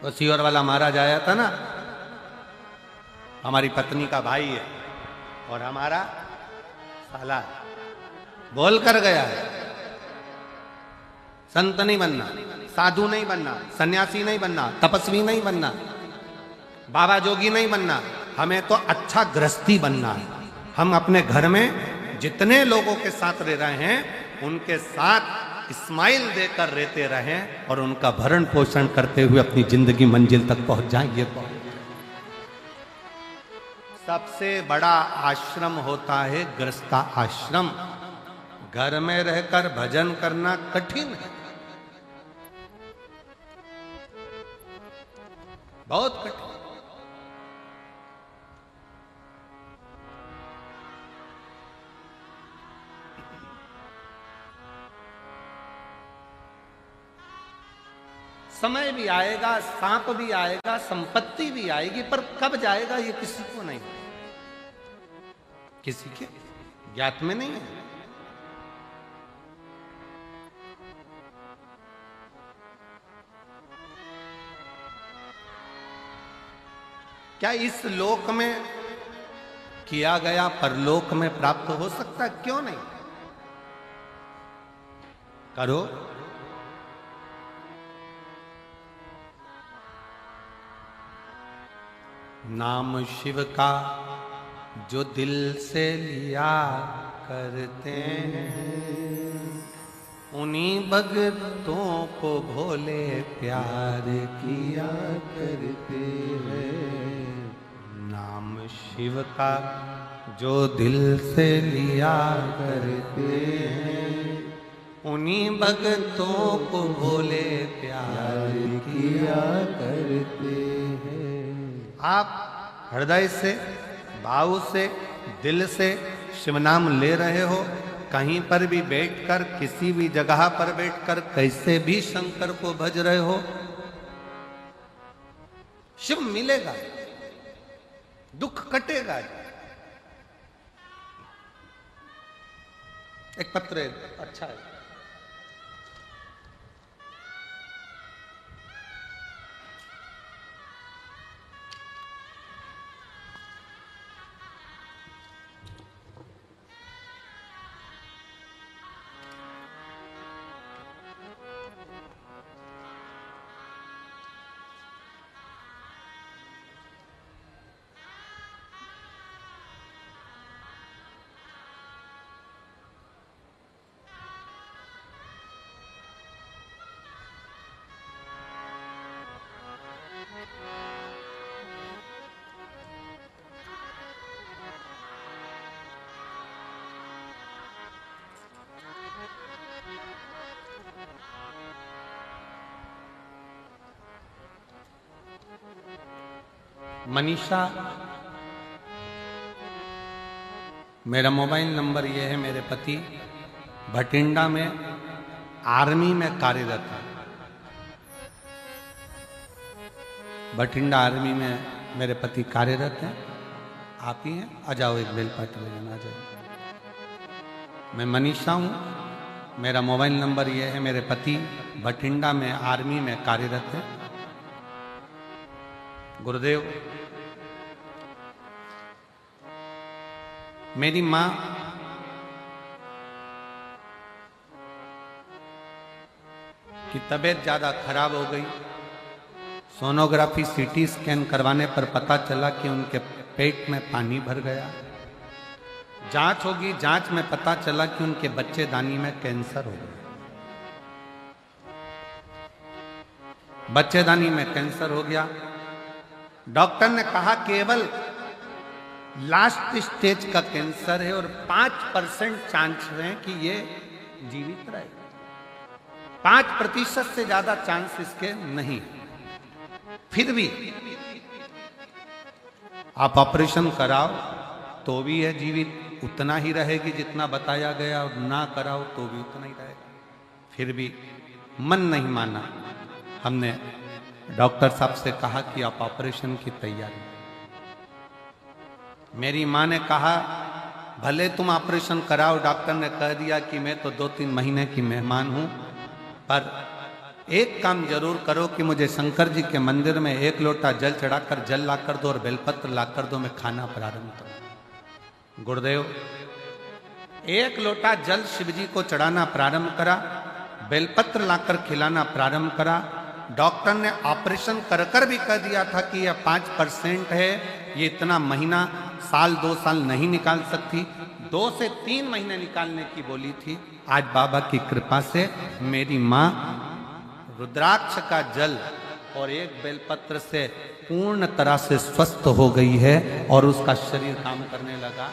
तो सीवर वाला महाराज आया था ना, हमारी पत्नी का भाई है और हमारा साला बोल कर गया है। संत नहीं बनना, साधु नहीं बनना, सन्यासी नहीं बनना, तपस्वी नहीं बनना, बाबा जोगी नहीं बनना, हमें तो अच्छा गृहस्थी बनना है। हम अपने घर में जितने लोगों के साथ रह रहे हैं उनके साथ स्माइल देकर रहते रहें और उनका भरण पोषण करते हुए अपनी जिंदगी मंजिल तक पहुंच जाएंगे। सबसे बड़ा आश्रम होता है गृहस्था आश्रम। घर में रहकर भजन करना कठिन है, बहुत कठिन। समय भी आएगा, सांप भी आएगा, संपत्ति भी आएगी, पर कब जाएगा ये किसी को नहीं, किसी के ज्ञात में नहीं है। क्या इस लोक में किया गया परलोक में प्राप्त हो सकता है? क्यों नहीं? करो। नाम शिव का जो दिल से लिया करते हैं, उन्हीं भक्तों को भोले प्यार किया करते हैं। नाम शिव का जो दिल से लिया करते हैं, उन्हीं भक्तों को भोले प्यार किया करते हैं। आप हृदय से, भाव से, दिल से शिव नाम ले रहे हो, कहीं पर भी बैठकर, किसी भी जगह पर बैठकर कैसे भी शंकर को भज रहे हो, शिव मिलेगा, दुख कटेगा। एक पत्र है, अच्छा है। मनीषा, मेरा मोबाइल नंबर ये है। मेरे पति भटिंडा में आर्मी में कार्यरत है। भटिंडा आर्मी में मेरे पति कार्यरत हैं। आप ही हैं? आ जाओ, एक बेलपाती बजाना, आ जाओ। मैं मनीषा हूँ, मेरा मोबाइल नंबर ये है। मेरे पति भटिंडा में आर्मी में कार्यरत है। गुरुदेव, मेरी माँ की तबीयत ज्यादा खराब हो गई। सोनोग्राफी, सीटी स्कैन करवाने पर पता चला कि उनके पेट में पानी भर गया। जांच होगी, जांच में पता चला कि उनके बच्चेदानी में कैंसर हो गया। बच्चेदानी में कैंसर हो गया। डॉक्टर ने कहा केवल लास्ट स्टेज का कैंसर है और 5% चांस है कि ये जीवित रहे। 5% से ज्यादा चांस इसके नहीं। फिर भी आप ऑपरेशन कराओ तो भी है जीवित, उतना ही रहेगी जितना बताया गया, और ना कराओ तो भी उतना ही रहेगा। फिर भी मन नहीं माना। हमने डॉक्टर साहब से कहा कि आप ऑपरेशन की तैयारी। मेरी माँ ने कहा भले तुम ऑपरेशन कराओ, डॉक्टर ने कह दिया कि मैं तो 2-3 महीने की मेहमान हूं, पर एक काम जरूर करो कि मुझे शंकर जी के मंदिर में 1 लोटा जल चढ़ाकर जल लाकर दो और बेलपत्र लाकर दो, मैं खाना प्रारंभ करूं। गुरुदेव, 1 लोटा जल शिव जी को चढ़ाना प्रारंभ करा, बेलपत्र लाकर खिलाना प्रारंभ करा। डॉक्टर ने ऑपरेशन कर कर भी कह दिया था कि यह 5% है, ये इतना महीना, साल 2 साल नहीं निकाल सकती। 2 से 3 महीने निकालने की बोली थी। आज बाबा की कृपा से मेरी माँ रुद्राक्ष का जल और 1 बेलपत्र से पूर्ण तरह से स्वस्थ हो गई है और उसका शरीर काम करने लगा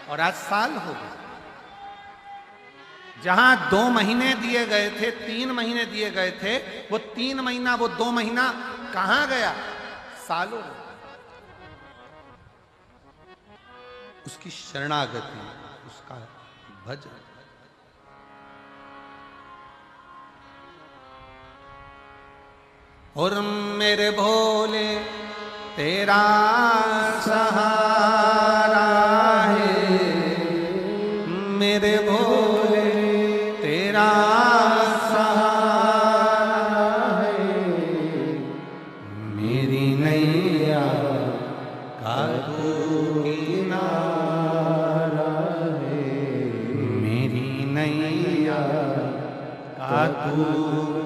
और आज साल हो गया। जहां 2 महीने दिए गए थे, 3 महीने दिए गए थे, वो 3 महीना, वो 2 महीना कहां गया? सालों। उसकी शरणागति, उसका भजन। और मेरे भोले तेरा सहारा है, मेरे भोले तेरा सहारा है, मेरी नैया का तू किनारा है, मेरी नैया का तू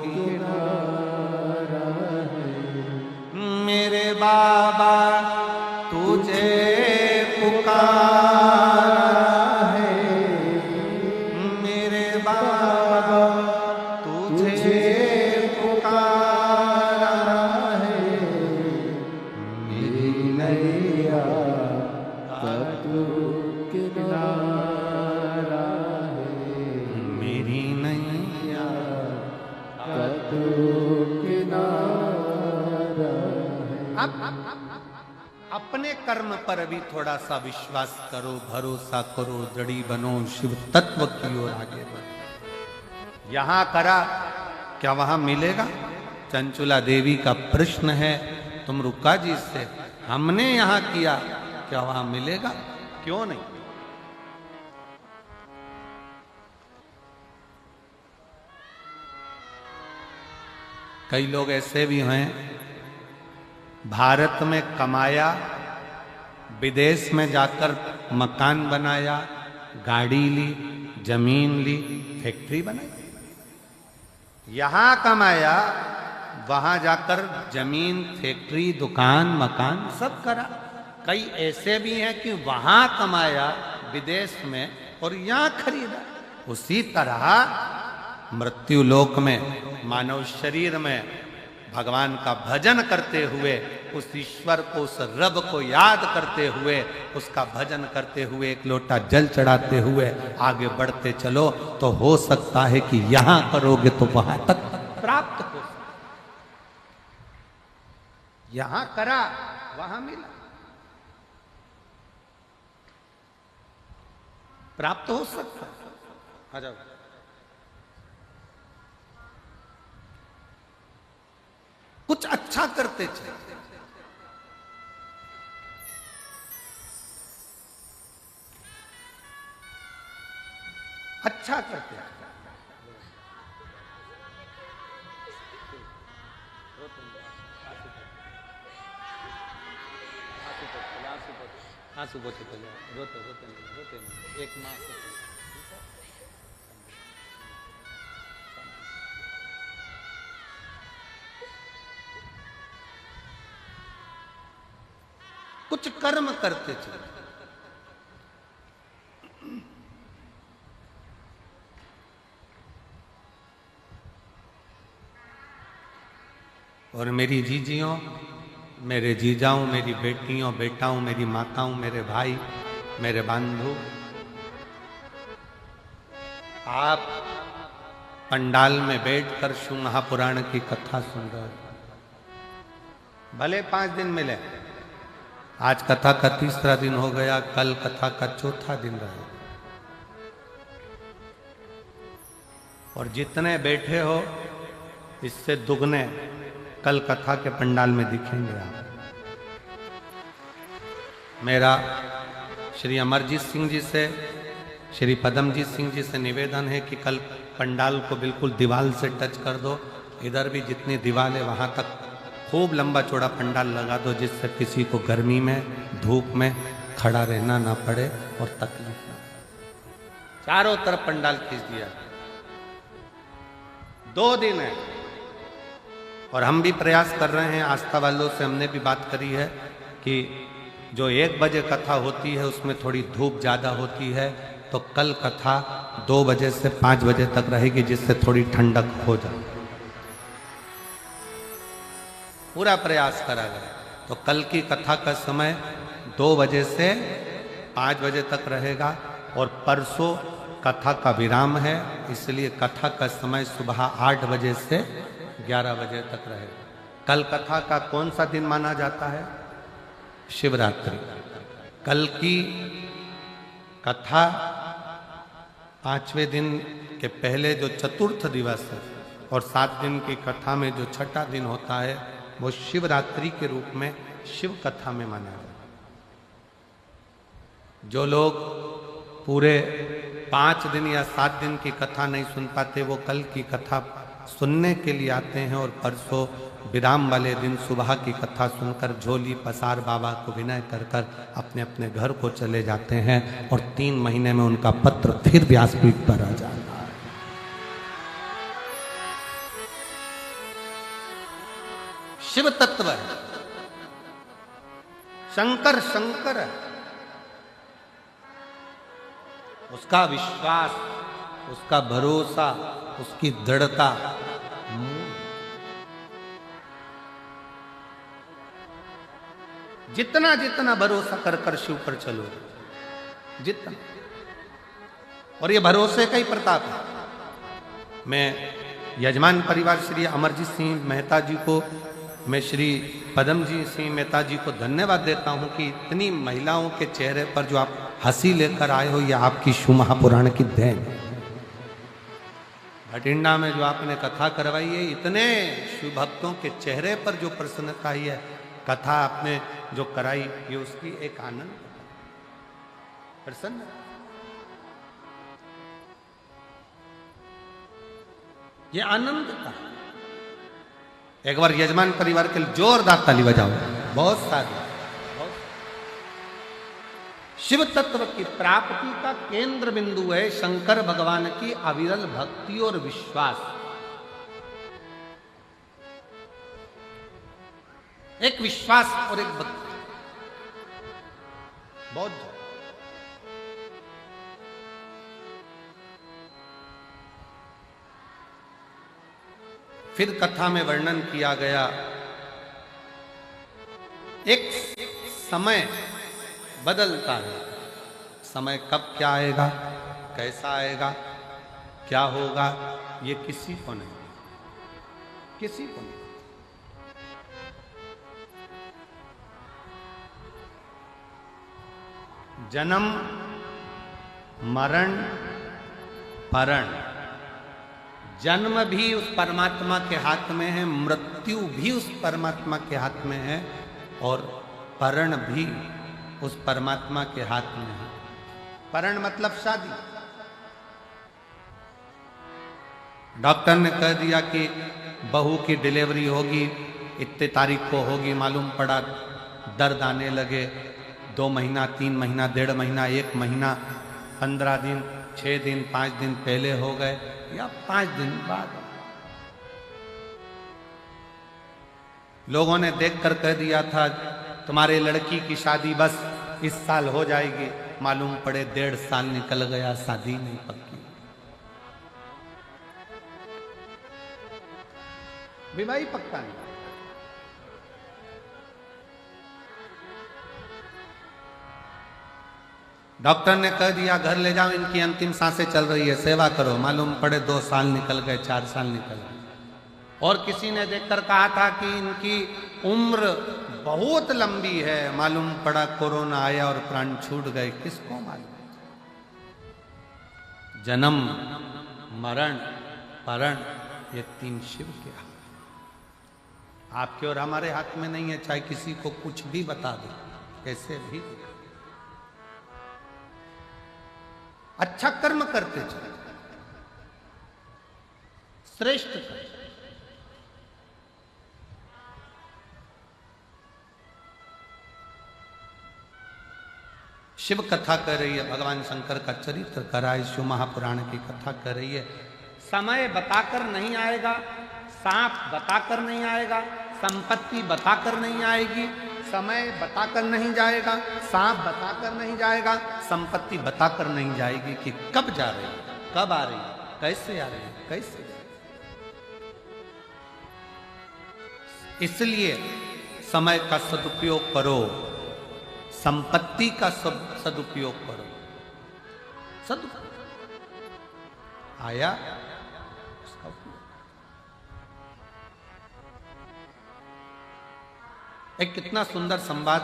किनारा है। मेरे बाबा तुझे पुकारा है, मेरे बाबा तुझे पुकारा है, मेरी नैया का तू किनारा है, मेरी नैया का तू किनारा है। अपने कर्म पर भी थोड़ा सा विश्वास करो, भरोसा करो, दृढ़ी बनो, शिव तत्व की ओर आगे बढ़ो। यहां करा क्या वहां मिलेगा? चंचुला देवी का प्रश्न है, तुम रुक्का जी से, हमने यहां किया क्या वहां मिलेगा? क्यों नहीं? कई लोग ऐसे भी हैं, भारत में कमाया, विदेश में जाकर मकान बनाया, गाड़ी ली, जमीन ली, फैक्ट्री बनाई। यहां कमाया, वहां जाकर जमीन, फैक्ट्री, दुकान, मकान सब करा। कई ऐसे भी हैं कि वहां कमाया विदेश में और यहां खरीदा। उसी तरह मृत्यु लोक में, मानव शरीर में भगवान का भजन करते हुए, उस ईश्वर को, उस रब को याद करते हुए, उसका भजन करते हुए, एक लोटा जल चढ़ाते हुए आगे बढ़ते चलो, तो हो सकता है कि यहां करोगे तो वहां तक प्राप्त हो सकता। यहां करा, वहां मिला, प्राप्त हो सकता। आ जाओ। कुछ अच्छा करते चले, अच्छा करते चले। आंसू पोछे तो रोते रोते रोते एक माँ कुछ कर्म करते चले। और मेरी जीजियों, मेरे जीजाओं, मेरी बेटियों, बेटाओं, मेरी माताओं, मेरे भाई, मेरे बंधु, आप पंडाल में बैठकर शिव महापुराण की कथा सुन रहे हो। भले 5 दिन मिले, आज कथा का 3रा दिन हो गया, कल कथा का 4था दिन रहे। और जितने बैठे हो इससे दुगने कल कथा के पंडाल में दिखेंगे आप। मेरा श्री अमरजीत सिंह जी से, श्री पदमजीत सिंह जी से निवेदन है कि कल पंडाल को बिल्कुल दीवार से टच कर दो। इधर भी जितनी दीवार है वहाँ तक खूब लंबा चौड़ा पंडाल लगा दो, जिससे किसी को गर्मी में, धूप में खड़ा रहना ना पड़े और तकलीफ ना। चारों तरफ पंडाल खींच दिया। 2 दिन है और हम भी प्रयास कर रहे हैं, आस्था वालों से हमने भी बात करी है कि जो 1 बजे कथा होती है उसमें थोड़ी धूप ज़्यादा होती है, तो कल कथा 2 बजे से 5 बजे तक रहेगी, जिससे थोड़ी ठंडक हो जाए। पूरा प्रयास करा गया। तो कल की कथा का समय 2 बजे से 5 बजे तक रहेगा और परसों कथा का विराम है, इसलिए कथा का समय सुबह 8 बजे से 11 बजे तक रहेगा। कल कथा का कौन सा दिन माना जाता है? शिवरात्रि। कल की कथा 5वें दिन के पहले जो चतुर्थ दिवस है, और 7 दिन की कथा में जो छठा दिन होता है वो शिवरात्रि के रूप में शिव कथा में माना जाता है। जो लोग पूरे 5 दिन या 7 दिन की कथा नहीं सुन पाते वो कल की कथा सुनने के लिए आते हैं और परसों विराम वाले दिन सुबह की कथा सुनकर झोली पसार बाबा को विनय कर कर अपने अपने घर को चले जाते हैं और 3 महीने में उनका पत्र फिर व्यासपीठ पर आ जाता है। शिव तत्व है, शंकर शंकर है, उसका विश्वास, उसका भरोसा, उसकी दृढ़ता जितना जितना भरोसा कर कर शिव पर चलो जितना, और ये भरोसे का ही प्रताप है। मैं यजमान परिवार श्री अमरजीत सिंह मेहता जी को, मैं श्री पदमजी सिंह मेहता जी को धन्यवाद देता हूं कि इतनी महिलाओं के चेहरे पर जो आप हंसी लेकर आए हो, यह आपकी शिव महापुराण की देन। भटिंडा में जो आपने कथा करवाई है, इतने शिव भक्तों के चेहरे पर जो प्रसन्नता आई है, कथा आपने जो कराई, ये उसकी एक आनंद प्रसन्न, ये आनंद था। एक बार यजमान परिवार के लिए जोरदार ताली बजाओ। बहुत सारे शिव तत्व की प्राप्ति का केंद्र बिंदु है शंकर भगवान की अविरल भक्ति और विश्वास। एक विश्वास और एक भक्ति, बहुत फिर कथा में वर्णन किया गया एक समय बदलता है। समय कब क्या आएगा, कैसा आएगा, क्या होगा, ये किसी को नहीं, किसी को नहीं। जन्म मरण परण, जन्म भी उस परमात्मा के हाथ में है, मृत्यु भी उस परमात्मा के हाथ में है, और परण भी उस परमात्मा के हाथ में है। परण मतलब शादी। डॉक्टर ने कह दिया कि बहू की डिलीवरी होगी, इतने तारीख को होगी, मालूम पड़ा दर्द आने लगे, 2 महीना, 3 महीना, 1.5 महीना, 1 महीना, 15 दिन, 6 दिन, 5 दिन पहले हो गए या 5 दिन बाद। लोगों ने देखकर कह दिया था तुम्हारे लड़की की शादी बस इस साल हो जाएगी, मालूम पड़े 1.5 साल निकल गया, शादी नहीं पक्की। विवाह ही पक्का नहीं। डॉक्टर ने कह दिया घर ले जाओ, इनकी अंतिम सांसें चल रही है, सेवा करो, मालूम पड़े 2 साल निकल गए, 4 साल निकल गए। और किसी ने देखकर कहा था कि इनकी उम्र बहुत लंबी है, मालूम पड़ा कोरोना आया और प्राण छूट गए, किसको मालूम। जन्म मरण परण ये 3 शिव के हाथ, आपके और हमारे हाथ में नहीं है। चाहे किसी को कुछ भी बता दो, कैसे भी अच्छा कर्म करते चले, श्रेष्ठ कर्म। शिव कथा कर रही है, भगवान शंकर का चरित्र करा है, शिव महापुराण की कथा कर रही है। समय बताकर नहीं आएगा, सांप बताकर नहीं आएगा, संपत्ति बताकर नहीं आएगी, समय बताकर नहीं जाएगा, सांप बताकर नहीं जाएगा, संपत्ति बताकर नहीं जाएगी कि कब जा रही है, कब आ रही है, कैसे आ रही है, कैसे। इसलिए समय का सदुपयोग करो, संपत्ति का सदुपयोग करो। सदुपयोग आया उसका उपयोग। एक कितना सुंदर संवाद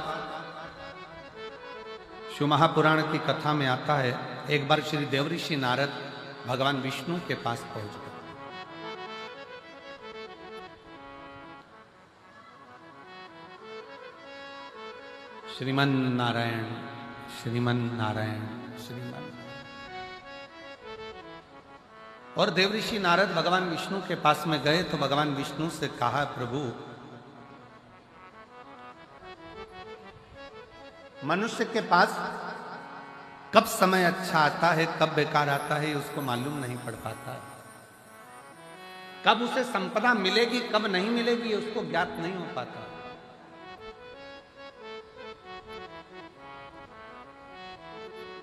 शिव महापुराण की कथा में आता है। एक बार श्री देवऋषि नारद भगवान विष्णु के पास पहुंच गए। श्रीमन नारायण श्रीमन नारायण श्रीमन। और देवऋषि नारद भगवान विष्णु के पास में गए तो भगवान विष्णु से कहा, प्रभु मनुष्य के पास कब समय अच्छा आता है कब बेकार आता है उसको मालूम नहीं पड़ पाता। कब उसे संपदा मिलेगी कब नहीं मिलेगी उसको ज्ञात नहीं हो पाता।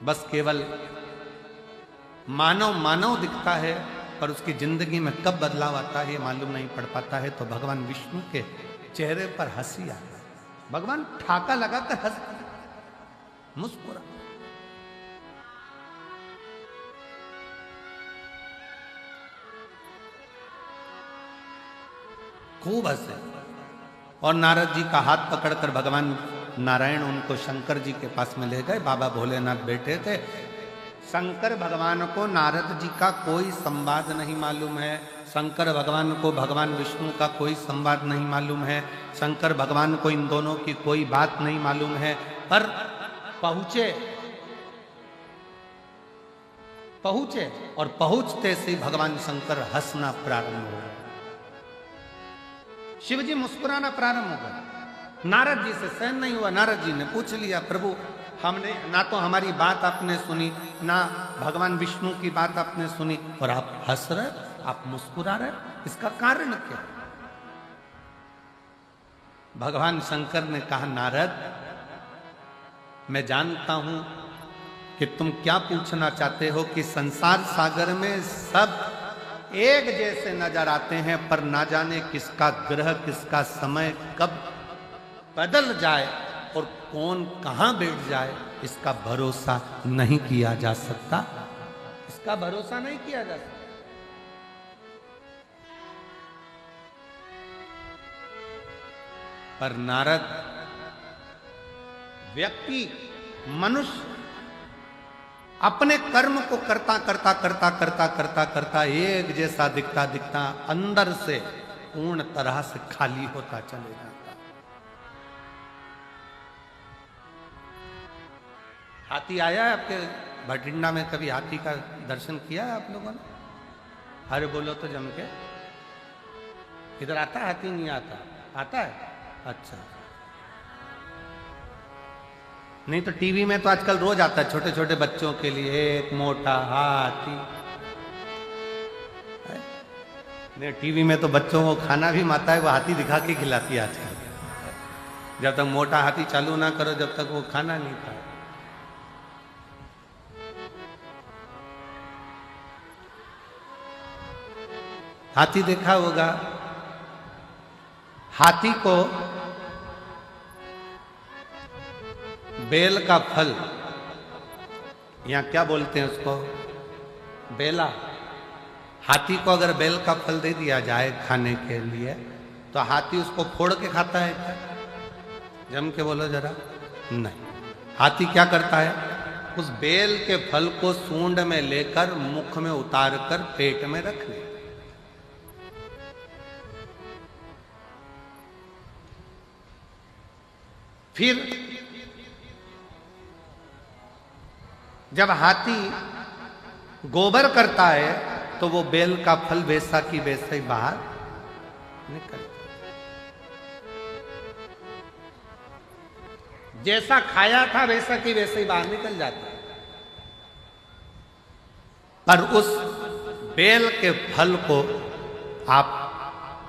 बस केवल मानव मानव दिखता है पर उसकी जिंदगी में कब बदलाव आता है ये मालूम नहीं पड़ पाता है। तो भगवान विष्णु के चेहरे पर हंसी आ गई। भगवान ठाका लगाकर हंस मुस्कुरा। खूब हंसे और नारद जी का हाथ पकड़कर भगवान नारायण उनको शंकर जी के पास में ले गए। बाबा भोलेनाथ बैठे थे। शंकर भगवान को नारद जी का कोई संवाद नहीं मालूम है। शंकर भगवान को भगवान विष्णु का कोई संवाद नहीं मालूम है। शंकर भगवान को इन दोनों की कोई बात नहीं मालूम है। पर पहुंचे और पहुंचते से भगवान शंकर हंसना प्रारंभ हो गया। शिवजी मुस्कुराना प्रारंभ हो गया। नारद जी से सहन नहीं हुआ। नारद जी ने पूछ लिया, प्रभु हमने ना तो हमारी बात आपने सुनी ना भगवान विष्णु की बात आपने सुनी और आप हंस रहे आप मुस्कुरा रहे, इसका कारण क्या? भगवान शंकर ने कहा, नारद मैं जानता हूं कि तुम क्या पूछना चाहते हो कि संसार सागर में सब एक जैसे नजर आते हैं पर ना जाने किसका ग्रह किसका समय कब बदल जाए और कौन कहां बैठ जाए इसका भरोसा नहीं किया जा सकता। इसका भरोसा नहीं किया जा सकता। पर नारद व्यक्ति मनुष्य अपने कर्म को करता करता करता करता करता करता एक जैसा दिखता दिखता अंदर से पूर्ण तरह से खाली होता चले जाता। हाथी आया है आपके भटिंडा में? कभी हाथी का दर्शन किया है आप लोगों ने? अरे बोलो तो जम के। इधर आता है हाथी? नहीं आता? आता है? अच्छा। नहीं तो टीवी में तो आजकल रोज आता है छोटे छोटे बच्चों के लिए एक मोटा हाथी। नहीं टीवी में तो बच्चों को खाना भी माता है वो हाथी दिखा के खिलाती है आजकल। जब तक मोटा हाथी चालू ना करो जब तक वो खाना नहीं खाए। हाथी देखा होगा। हाथी को बेल का फल, यहां क्या बोलते हैं उसको? बेला। हाथी को अगर बेल का फल दे दिया जाए खाने के लिए तो हाथी उसको फोड़ के खाता है क्या? जम के बोलो जरा। नहीं। हाथी क्या करता है? उस बेल के फल को सूंड में लेकर मुख में उतार कर पेट में रख ले। फिर जब हाथी गोबर करता है तो वो बेल का फल वैसा की वैसा ही बाहर निकल, जैसा खाया था वैसा की वैसा ही बाहर निकल जाता है। पर उस बेल के फल को आप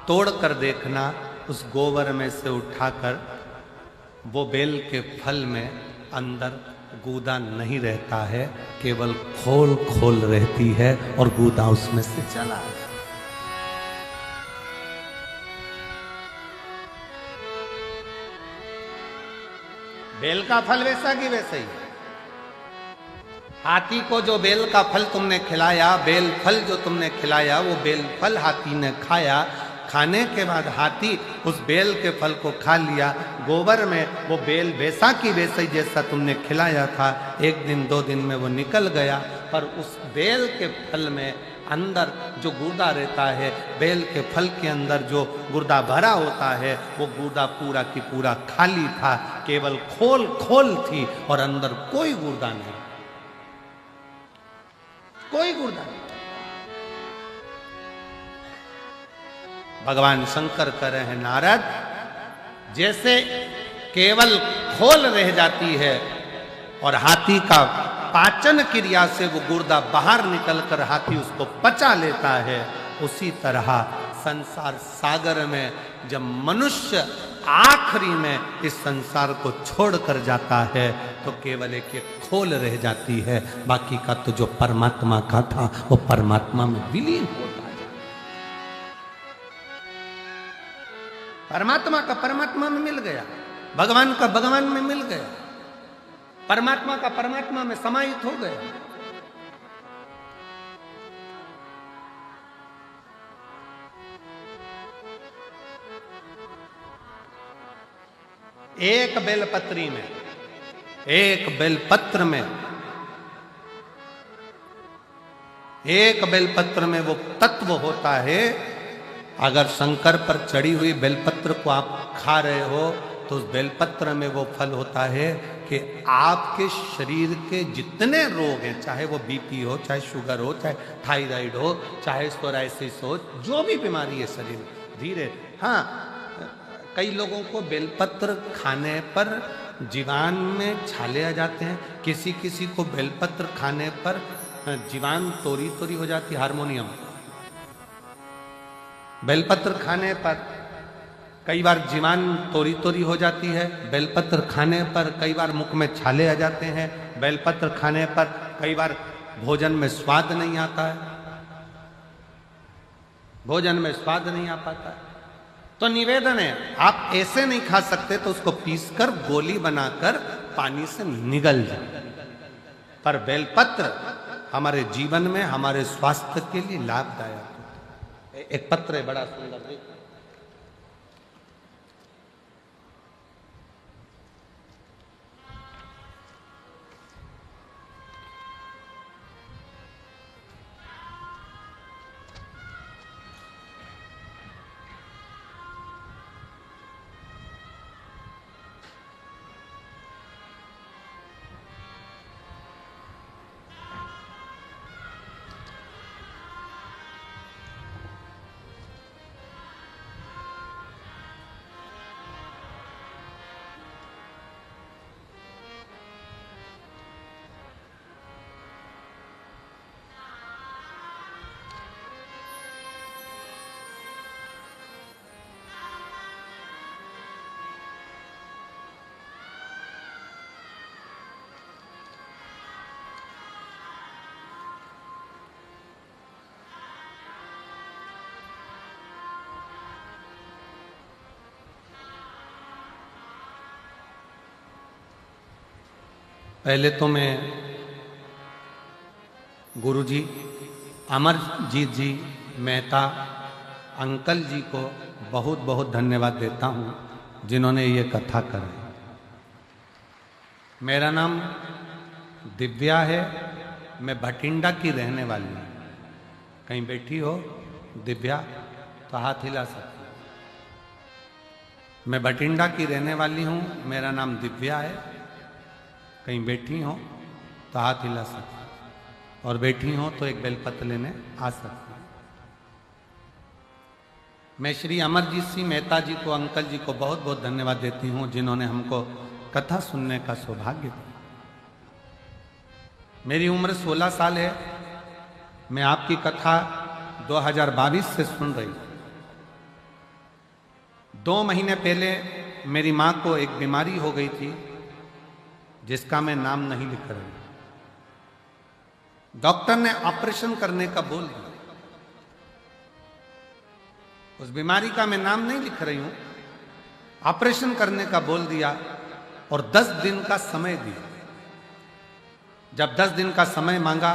तोड़ कर देखना, उस गोबर में से उठाकर वो बेल के फल में अंदर गूदा नहीं रहता है, केवल खोल खोल रहती है और गूदा उसमें से चला। बेल का फल वैसा की वैसा ही। हाथी को जो बेल का फल तुमने खिलाया, बेल फल जो तुमने खिलाया वो बेल फल हाथी ने खाया। खाने के बाद हाथी उस बेल के फल को खा लिया। गोबर में वो बेल वैसा की वैसा ही जैसा तुमने खिलाया था, एक दिन दो दिन में वो निकल गया। पर उस बेल के फल में अंदर जो गुर्दा रहता है, बेल के फल के अंदर जो गुर्दा भरा होता है, वो गुर्दा पूरा की पूरा खाली था, केवल खोल खोल थी और अंदर कोई गुर्दा नहीं, कोई गुर्दा नहीं। भगवान शंकर कह रहे हैं, नारद, जैसे केवल खोल रह जाती है और हाथी का पाचन क्रिया से वो गुर्दा बाहर निकलकर हाथी उसको पचा लेता है, उसी तरह संसार सागर में जब मनुष्य आखिरी में इस संसार को छोड़कर जाता है तो केवल एक खोल रह जाती है, बाकी का तो जो परमात्मा का था वो परमात्मा में विलीन होता है। परमात्मा का परमात्मा में मिल गया, भगवान का भगवान में मिल गया, परमात्मा का परमात्मा में समाहित हो गया। एक बेलपत्री में, एक बेलपत्र में, एक बेलपत्र में वो तत्व होता है। अगर शंकर पर चढ़ी हुई बेलपत्र को आप खा रहे हो तो उस बेलपत्र में वो फल होता है कि आपके शरीर के जितने रोग हैं, चाहे वो बीपी हो, चाहे शुगर हो, चाहे थायराइड हो, चाहे सोराइसिस हो, जो भी बीमारी है शरीर में, धीरे, हाँ, कई लोगों को बेलपत्र खाने पर जीवान में छाले आ जाते हैं, किसी किसी को बेलपत्र खाने पर जीवान तोरी तोरी हो जाती, हारमोनियम। बेलपत्र खाने पर कई बार जीवान तोरी तोरी हो जाती है, बेलपत्र खाने पर कई बार मुख में छाले आ जाते हैं, बेलपत्र खाने पर कई बार भोजन में स्वाद नहीं आता है, भोजन में स्वाद नहीं आ पाता है। तो निवेदन है, आप ऐसे नहीं खा सकते तो उसको पीसकर गोली बनाकर पानी से निगल जाए, पर बेलपत्र हमारे जीवन में हमारे स्वास्थ्य के लिए लाभदायक होता है। एक पत्र है बड़ा सुंदर, देखो, पहले तो मैं गुरुजी अमरजीत जी मेहता अंकल जी को बहुत बहुत धन्यवाद देता हूँ, जिन्होंने ये कथा कराई। मेरा नाम दिव्या है, मैं भटिंडा की रहने वाली हूँ। कहीं बैठी हो दिव्या तो हाथ हिला सकती हो। मैं भटिंडा की रहने वाली हूँ, मेरा नाम दिव्या है। कहीं बैठी हो तो हाथ हिला सकती हो, और बैठी हो तो एक बेलपत्र लेने आ सकती हो। मैं श्री अमरजीत सिंह मेहता जी को, अंकल जी को बहुत बहुत धन्यवाद देती हूँ, जिन्होंने हमको कथा सुनने का सौभाग्य दिया। मेरी उम्र 16 साल है। मैं आपकी कथा 2022 से सुन रही हूँ। 2 महीने पहले मेरी माँ को एक बीमारी हो गई थी, जिसका मैं नाम नहीं लिख रही। डॉक्टर ने ऑपरेशन करने का बोल दिया। उस बीमारी का मैं नाम नहीं लिख रही हूं, ऑपरेशन करने का बोल दिया और 10 दिन का समय दिया। जब 10 दिन का समय मांगा,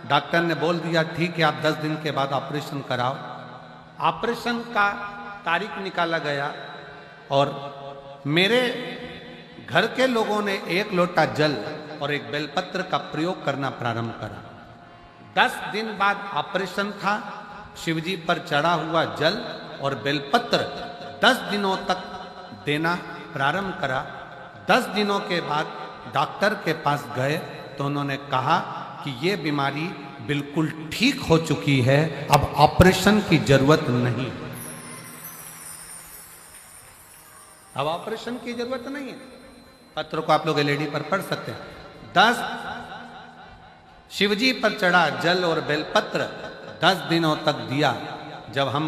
डॉक्टर ने बोल दिया ठीक है, आप 10 दिन के बाद ऑपरेशन कराओ। ऑपरेशन का तारीख निकाला गया और मेरे घर के लोगों ने 1 लोटा जल और एक बेलपत्र का प्रयोग करना प्रारंभ करा। 10 दिन बाद ऑपरेशन था। शिवजी पर चढ़ा हुआ जल और बेलपत्र 10 दिनों तक देना प्रारंभ करा। 10 दिनों के बाद डॉक्टर के पास गए तो उन्होंने कहा कि ये बीमारी बिल्कुल ठीक हो चुकी है, अब ऑपरेशन की जरूरत नहीं। अब ऑपरेशन की जरूरत नहीं है। पत्र को आप लोग एलईडी पर पढ़ सकते हैं। 10 शिवजी पर चढ़ा जल और बेलपत्र 10 दिनों तक दिया। जब हम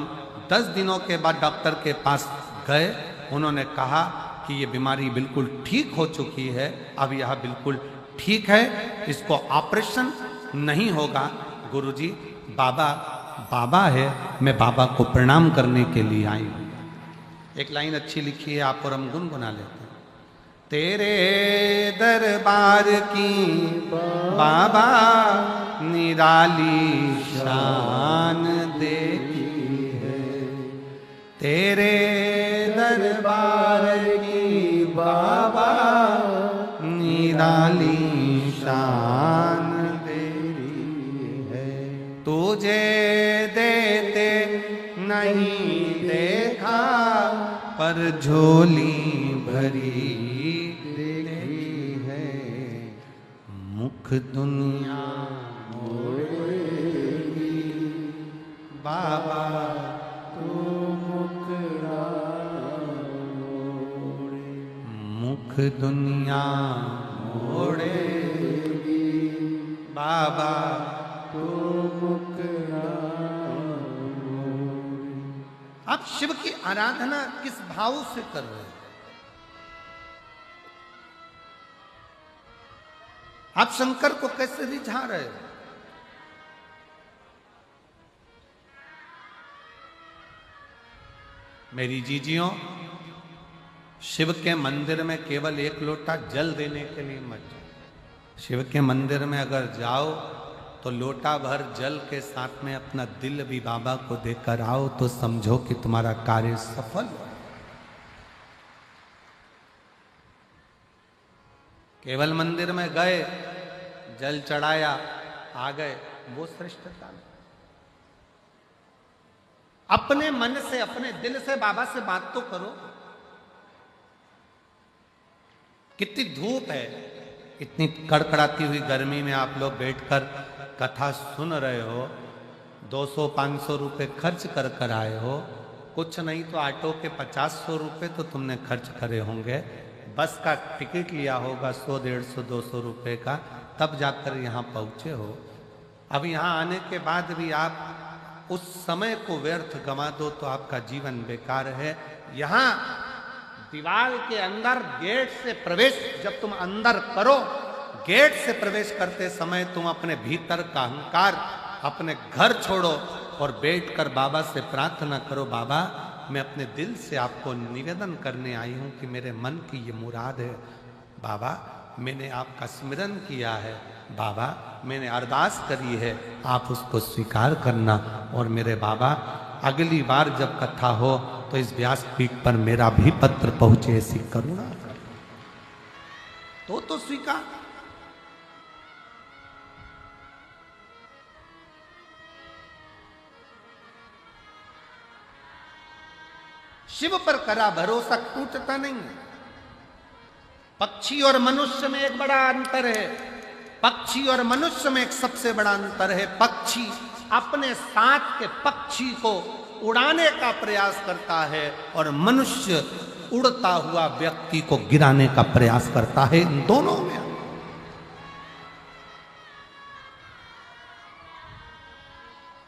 10 दिनों के बाद डॉक्टर के पास गए, उन्होंने कहा कि ये बीमारी बिल्कुल ठीक हो चुकी है, अब यह बिल्कुल ठीक है, इसको ऑपरेशन नहीं होगा। गुरुजी बाबा है, मैं बाबा को प्रणाम करने के लिए आई हूं। एक लाइन अच्छी लिखी है, आप और हम गुनगुना लेते हैं। तेरे दरबार की बाबा निराली शान देखी है, तेरे दरबार की बाबा निराली शान देखी है। तुझे देते नहीं देखा पर झोली भरी देखी है, मुख दुनिया मोड़ेगी बाबा तू मुखड़ा मोड़े, मुख दुनिया मोड़ेगी बाबा तू मुखड़ा। आप शिव की आराधना किस भाव से कर रहे हैं? आप शंकर को कैसे रिझा रहे हो? मेरी जीजियों, शिव के मंदिर में केवल 1 लोटा जल देने के लिए मत जाओ। शिव के मंदिर में अगर जाओ तो लोटा भर जल के साथ में अपना दिल भी बाबा को देकर आओ, तो समझो कि तुम्हारा कार्य सफल हो। केवल मंदिर में गए, जल चढ़ाया, आ गए, वो श्रेष्ठता नहीं। अपने मन से, अपने दिल से बाबा से बात तो करो। कितनी धूप है, इतनी कड़कड़ाती हुई गर्मी में आप लोग बैठकर कथा सुन रहे हो, 200-500 रुपए खर्च कर आए हो। कुछ नहीं तो ऑटो के 50-100 रुपए तो तुमने खर्च करे होंगे, बस का टिकट लिया होगा 100, 150, 200 रुपए का, तब जाकर यहाँ पहुँचे हो। अब यहाँ आने के बाद भी आप उस समय को व्यर्थ गंवा दो तो आपका जीवन बेकार है। यहाँ दीवार के अंदर गेट से प्रवेश जब तुम अंदर करो, गेट से प्रवेश करते समय तुम अपने भीतर का अहंकार, अपने घर छोड़ो और बैठकर बाबा से प्रार्थना करो, बाबा मैं अपने दिल से आपको निवेदन करने आई हूं कि मेरे मन की ये मुराद है। बाबा मैंने आपका स्मरण किया है, बाबा मैंने अरदास करी है, आप उसको स्वीकार करना। और मेरे बाबा अगली बार जब कथा हो तो इस व्यासपीठ पर मेरा भी पत्र पहुंचे, ऐसी करुणा तो स्वीकार। शिव पर करा भरोसा टूटता नहीं है। पक्षी और मनुष्य में एक बड़ा अंतर है। पक्षी और मनुष्य में एक सबसे बड़ा अंतर है। पक्षी अपने साथ के पक्षी को उड़ाने का प्रयास करता है और मनुष्य उड़ता हुआ व्यक्ति को गिराने का प्रयास करता है। इन दोनों में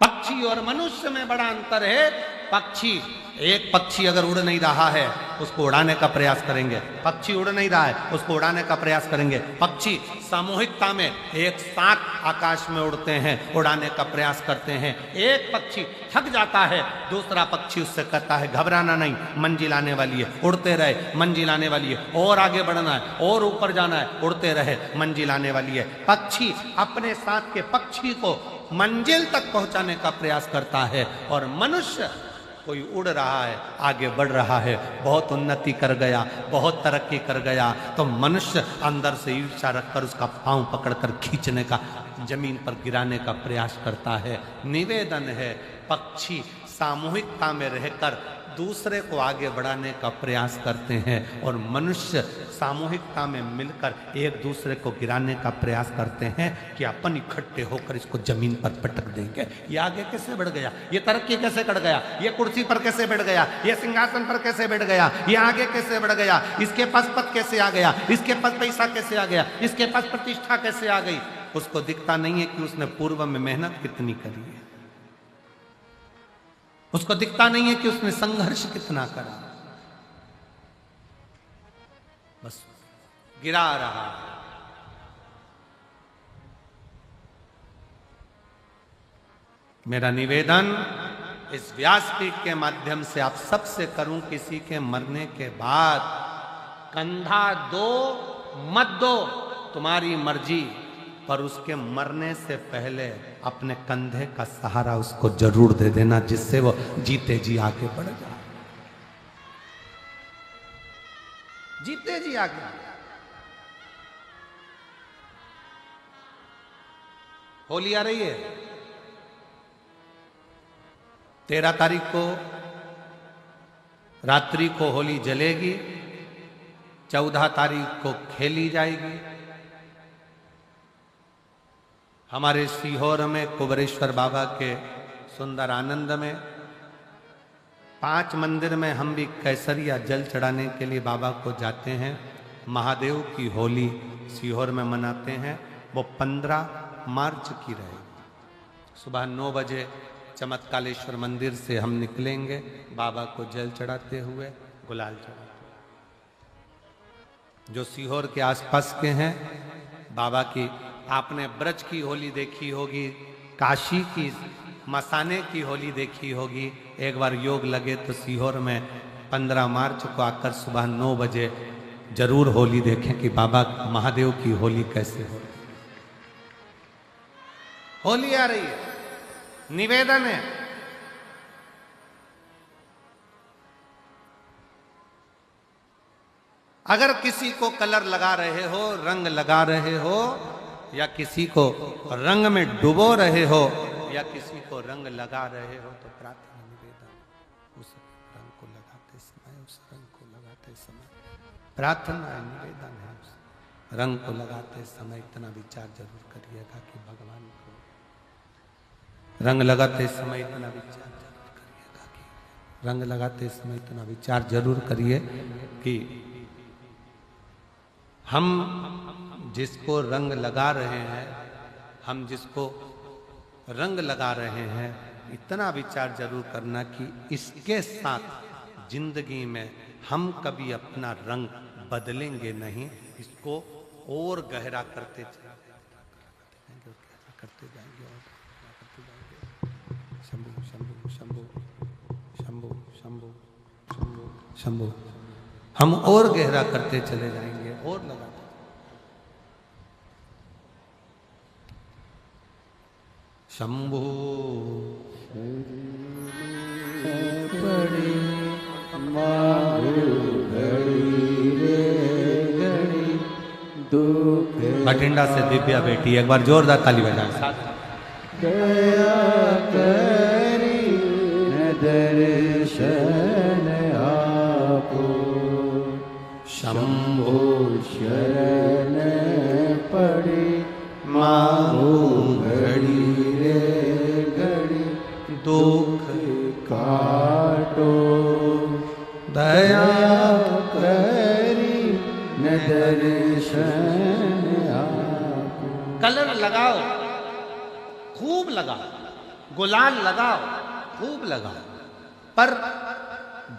पक्षी और मनुष्य में बड़ा अंतर है। पक्षी, एक पक्षी अगर उड़ नहीं रहा है उसको उड़ाने का प्रयास करेंगे, पक्षी उड़ नहीं रहा है उसको उड़ाने का प्रयास करेंगे। पक्षी सामूहिकता में एक साथ आकाश में उड़ते हैं, उड़ाने का प्रयास करते हैं। एक पक्षी थक जाता है, दूसरा पक्षी उससे कहता है घबराना नहीं, मंजिल आने वाली है, उड़ते रहे, मंजिल आने वाली है, और आगे बढ़ना है, और ऊपर जाना है, उड़ते रहे, मंजिल आने वाली है। पक्षी अपने साथ के पक्षी को मंजिल तक पहुंचाने का प्रयास करता है और मनुष्य कोई उड़ रहा है, आगे बढ़ रहा है, बहुत उन्नति कर गया, बहुत तरक्की कर गया, तो मनुष्य अंदर से ईर्ष्या रखकर उसका पांव पकड़कर खींचने का, जमीन पर गिराने का प्रयास करता है। निवेदन है, पक्षी सामूहिकता में रहकर दूसरे को आगे बढ़ाने का प्रयास करते हैं और मनुष्य सामूहिकता में मिलकर एक दूसरे को गिराने का प्रयास करते हैं कि अपन इकट्ठे होकर इसको जमीन पर पटक देंगे। ये आगे कैसे बढ़ गया, ये तरक्की कैसे कर गया, ये कुर्सी पर कैसे बैठ गया, ये सिंहासन पर कैसे बैठ गया, ये आगे कैसे बढ़ गया, इसके पास पद कैसे आ गया, इसके पास पैसा कैसे आ गया, इसके पास प्रतिष्ठा कैसे आ गई। उसको दिखता नहीं है कि उसने पूर्व में मेहनत कितनी करी है, उसको दिखता नहीं है कि उसने संघर्ष कितना करा, बस गिरा रहा। मेरा निवेदन इस व्यासपीठ के माध्यम से आप सबसे करूं, किसी के मरने के बाद कंधा दो मत दो, तुम्हारी मर्जी, पर उसके मरने से पहले अपने कंधे का सहारा उसको जरूर दे देना, जिससे वो जीते जी आगे बढ़ जाए, जीते जी आगे। होली आ रही है, 13 तारीख को रात्रि को होली जलेगी, 14 तारीख को खेली जाएगी। हमारे सीहोर में कुबरेश्वर बाबा के सुंदर आनंद में 5 मंदिर में हम भी केसरिया जल चढ़ाने के लिए बाबा को जाते हैं। महादेव की होली सीहोर में मनाते हैं, वो 15 मार्च की रहेगी। सुबह 9 बजे चमत्कालेश्वर मंदिर से हम निकलेंगे, बाबा को जल चढ़ाते हुए, गुलाल चढ़ाते। जो सीहोर के आसपास के हैं, बाबा की, आपने ब्रज की होली देखी होगी, काशी की मसाने की होली देखी होगी। एक बार योग लगे तो सीहोर में 15 मार्च को आकर सुबह 9 बजे जरूर होली देखें कि बाबा महादेव की होली कैसे हो। होली आ रही है, निवेदन है, अगर किसी को कलर लगा रहे हो, रंग लगा रहे हो, या किसी को रंग में डुबो रहे हो, या किसी को रंग लगा रहे हो, तो प्रार्थना निवेदन, उस रंग को लगाते समय, उस रंग को लगाते समय प्रार्थना निवेदन है, उस रंग को लगाते समय इतना विचार जरूर करिएगा कि भगवान को, रंग लगाते समय इतना विचार जरूर करिएगा कि, रंग लगाते समय इतना विचार जरूर करिए कि हम जिसको रंग लगा रहे हैं, हम जिसको रंग लगा रहे हैं, इतना विचार जरूर करना कि इसके साथ जिंदगी में हम कभी अपना रंग बदलेंगे नहीं, इसको और गहरा करते जाएंगे, करते जाएंगे और करते जाएंगे। शंभु शंभु शंभु शंभु शंभु शंभु शंभु, हम और गहरा करते चले जाएंगे और लगाते। शंभु पड़ी मारू घड़ी रे घड़ी दुख बठिंडा से दिव्या बेटी, एक बार जोरदार ताली बजाएं। दया करी न दर्शन आपो, शंभो शरण पड़ी मारू घड़ी रे घड़ी दुख काटो, दया करी न दर्शन आपो। कलर लगाओ, खूब लगाओ, गुलाल लगाओ, खूब लगाओ, पर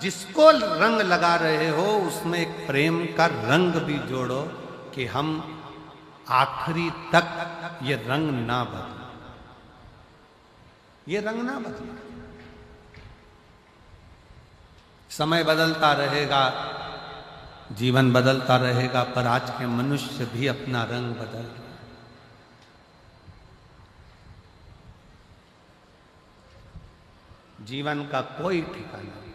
जिसको रंग लगा रहे हो उसमें एक प्रेम का रंग भी जोड़ो कि हम आखिरी तक ये रंग ना बदले, ये रंग ना बदले। समय बदलता रहेगा, जीवन बदलता रहेगा, पर आज के मनुष्य भी अपना रंग बदल रहे। जीवन का कोई ठिकाना नहीं,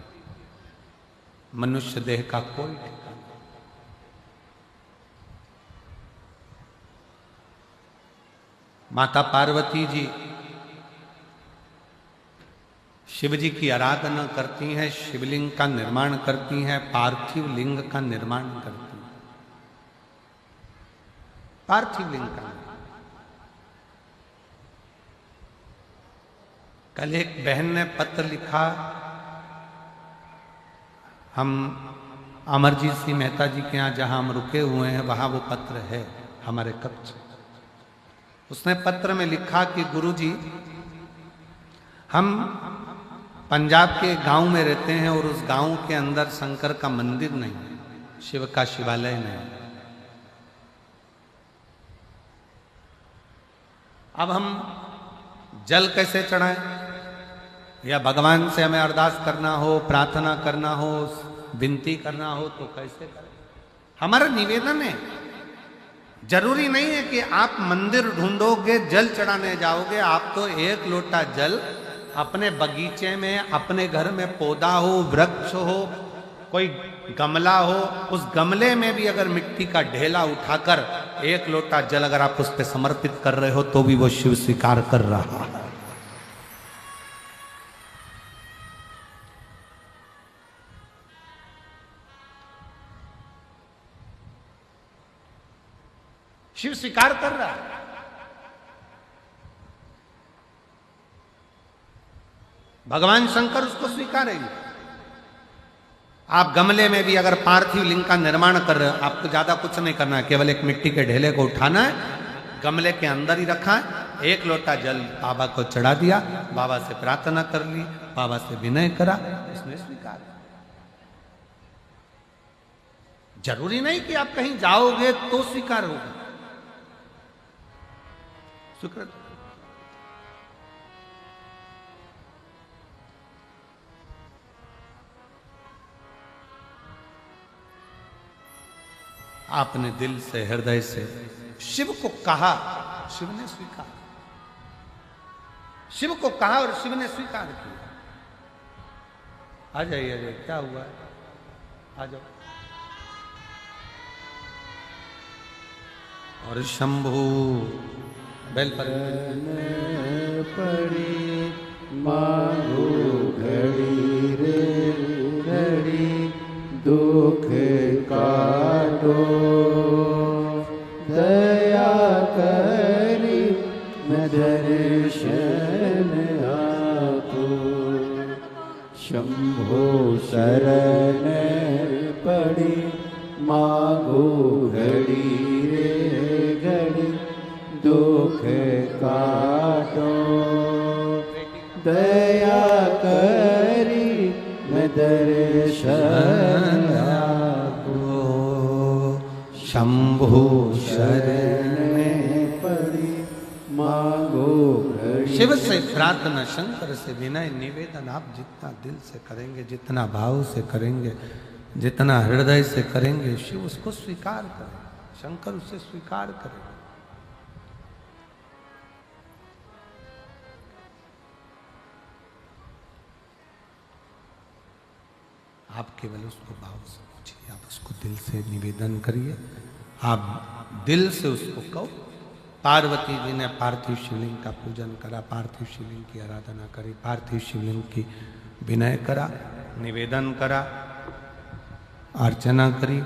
मनुष्य देह का कोई ठिकाना नहीं। माता पार्वती जी शिव जी की आराधना करती हैं, शिवलिंग का निर्माण करती हैं, पार्थिव लिंग का निर्माण करती हैं। पार्थिव लिंग का कल एक बहन ने पत्र लिखा, हम अमरजीत सिंह मेहता जी के यहाँ जहां हम रुके हुए हैं वहां वो पत्र है हमारे कक्ष। उसने पत्र में लिखा कि गुरुजी, हम पंजाब के गांव में रहते हैं और उस गांव के अंदर शंकर का मंदिर नहीं है, शिव का शिवालय नहीं। अब हम जल कैसे चढ़ाएं, या भगवान से हमें अरदास करना हो, प्रार्थना करना हो, विनती करना हो तो कैसे करें? हमारा निवेदन है, जरूरी नहीं है कि आप मंदिर ढूंढोगे, जल चढ़ाने जाओगे। आप तो एक लोटा जल अपने बगीचे में, अपने घर में पौधा हो, वृक्ष हो, कोई गमला हो, उस गमले में भी अगर मिट्टी का ढेला उठाकर एक लोटा जल अगर आप उस पर समर्पित कर रहे हो तो भी वो शिव स्वीकार कर रहा है। शिव स्वीकार कर रहा है। भगवान शंकर उसको स्वीकारेंगे। आप गमले में भी अगर पार्थिव लिंग का निर्माण कर रहे हो, आपको ज्यादा कुछ नहीं करना है, केवल एक मिट्टी के ढेले को उठाना है, गमले के अंदर ही रखा है, एक लोटा जल बाबा को चढ़ा दिया, बाबा से प्रार्थना कर ली, बाबा से विनय करा, उसने स्वीकार। जरूरी नहीं कि आप कहीं जाओगे तो स्वीकार होगा। स्वीकृत आपने दिल से, हृदय से शिव को कहा, शिव ने स्वीकार। शिव को कहा और शिव ने स्वीकार किया। आ जाइए, आ जाइए, क्या हुआ है? आ जाओ। और शंभु बेल पर पड़ी मांगो घड़ी रे घड़ी, दुख काटो दया करी मैं दर्शन आपको। शंभो शरण पड़ी मांगो घड़ी रे घड़ी, दुख काटो दया करी मैं दर्शन आपको। शंभु शरण पड़ी मांगो घड़ी। शिव से प्रार्थना, शंकर से विनय निवेदन आप जितना दिल से करेंगे, जितना भाव से करेंगे, जितना हृदय से करेंगे, शिव उसको स्वीकार करें, शंकर उसे स्वीकार करें। आप केवल उसको भाव से पूछिए, आप उसको दिल से निवेदन करिए, आप दिल से उसको कहो। पार्वती जी ने पार्थिव शिवलिंग का पूजन करा, पार्थिव शिवलिंग की आराधना करी, पार्थिव शिवलिंग की विनय करा, निवेदन करा, अर्चना करी,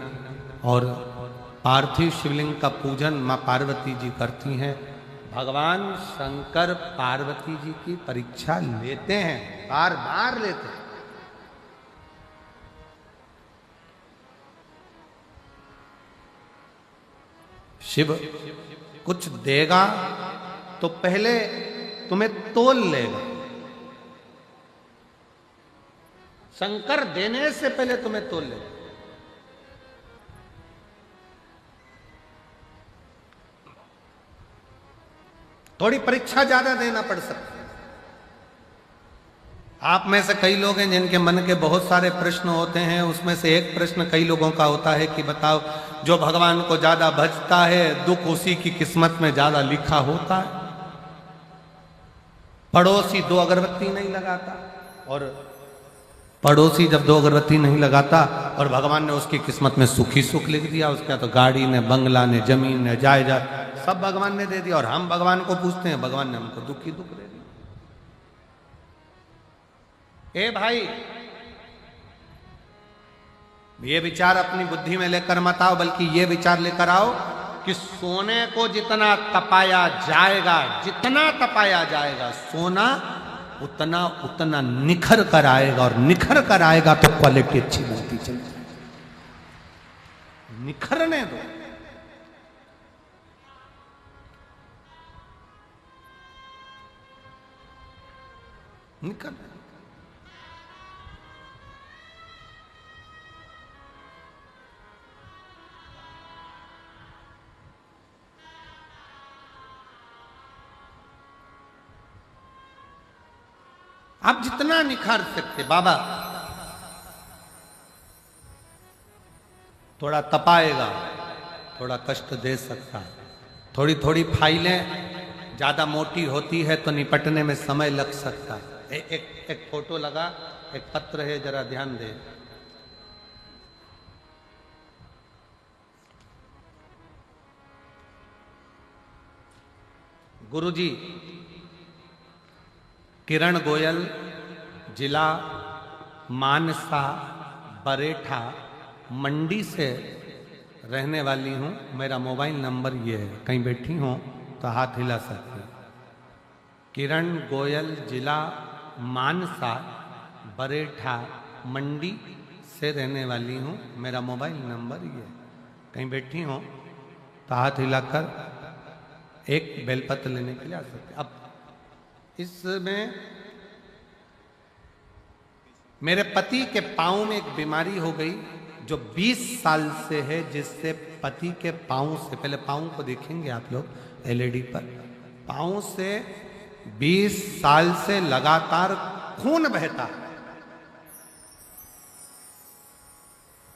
और पार्थिव शिवलिंग का पूजन माँ पार्वती जी करती हैं। भगवान शंकर पार्वती जी की परीक्षा लेते हैं, बार बार लेते हैं। शिव कुछ देगा तो पहले तुम्हें तोल लेगा। शंकर देने से पहले तुम्हें तोल लेगा। थोड़ी परीक्षा ज्यादा देना पड़ सकता है। आप में से कई लोग हैं जिनके मन के बहुत सारे प्रश्न होते हैं, उसमें से एक प्रश्न कई लोगों का होता है कि बताओ, जो भगवान को ज्यादा भजता है दुख उसी की किस्मत में ज्यादा लिखा होता है। पड़ोसी 2 अगरबत्ती नहीं लगाता, और पड़ोसी जब 2 अगरबत्ती नहीं लगाता और भगवान ने उसकी किस्मत में सुखी सुख लिख दिया, उसका तो गाड़ी ने, बंगला ने, जमीन ने, जायदाद सब भगवान ने दे दिया, और हम भगवान को पूछते हैं, भगवान ने हमको दुख ही दुख दे दिया। ए भाई, ये विचार अपनी बुद्धि में लेकर मत आओ, बल्कि ये विचार लेकर आओ कि सोने को जितना तपाया जाएगा, जितना तपाया जाएगा, सोना उतना उतना निखर कर आएगा, और निखर कर आएगा तो क्वालिटी अच्छी बनती चली जाएगी। निखरने दो। निखर आप जितना निखार सकते, बाबा थोड़ा तपाएगा, थोड़ा कष्ट दे सकता है, थोड़ी थोड़ी फाइलें ज्यादा मोटी होती है तो निपटने में समय लग सकता है। एक फोटो लगा, एक पत्र है, जरा ध्यान दे। गुरुजी किरण गोयल, जिला मानसा बरेठा मंडी से रहने वाली हूँ। मेरा मोबाइल नंबर ये है, कहीं बैठी हो तो हाथ हिला सकते। किरण गोयल, जिला मानसा बरेठा मंडी से रहने वाली हूँ। मेरा मोबाइल नंबर ये है, कहीं बैठी हो तो हाथ हिलाकर एक बेलपत्र लेने के लिए आ सकते। अब इसमें मेरे पति के पाँव में एक बीमारी हो गई जो 20 साल से है, जिससे पति के पाँव से, पहले पाँव को देखेंगे आप लोग एलईडी पर, पाँव से 20 साल से लगातार खून बहता है।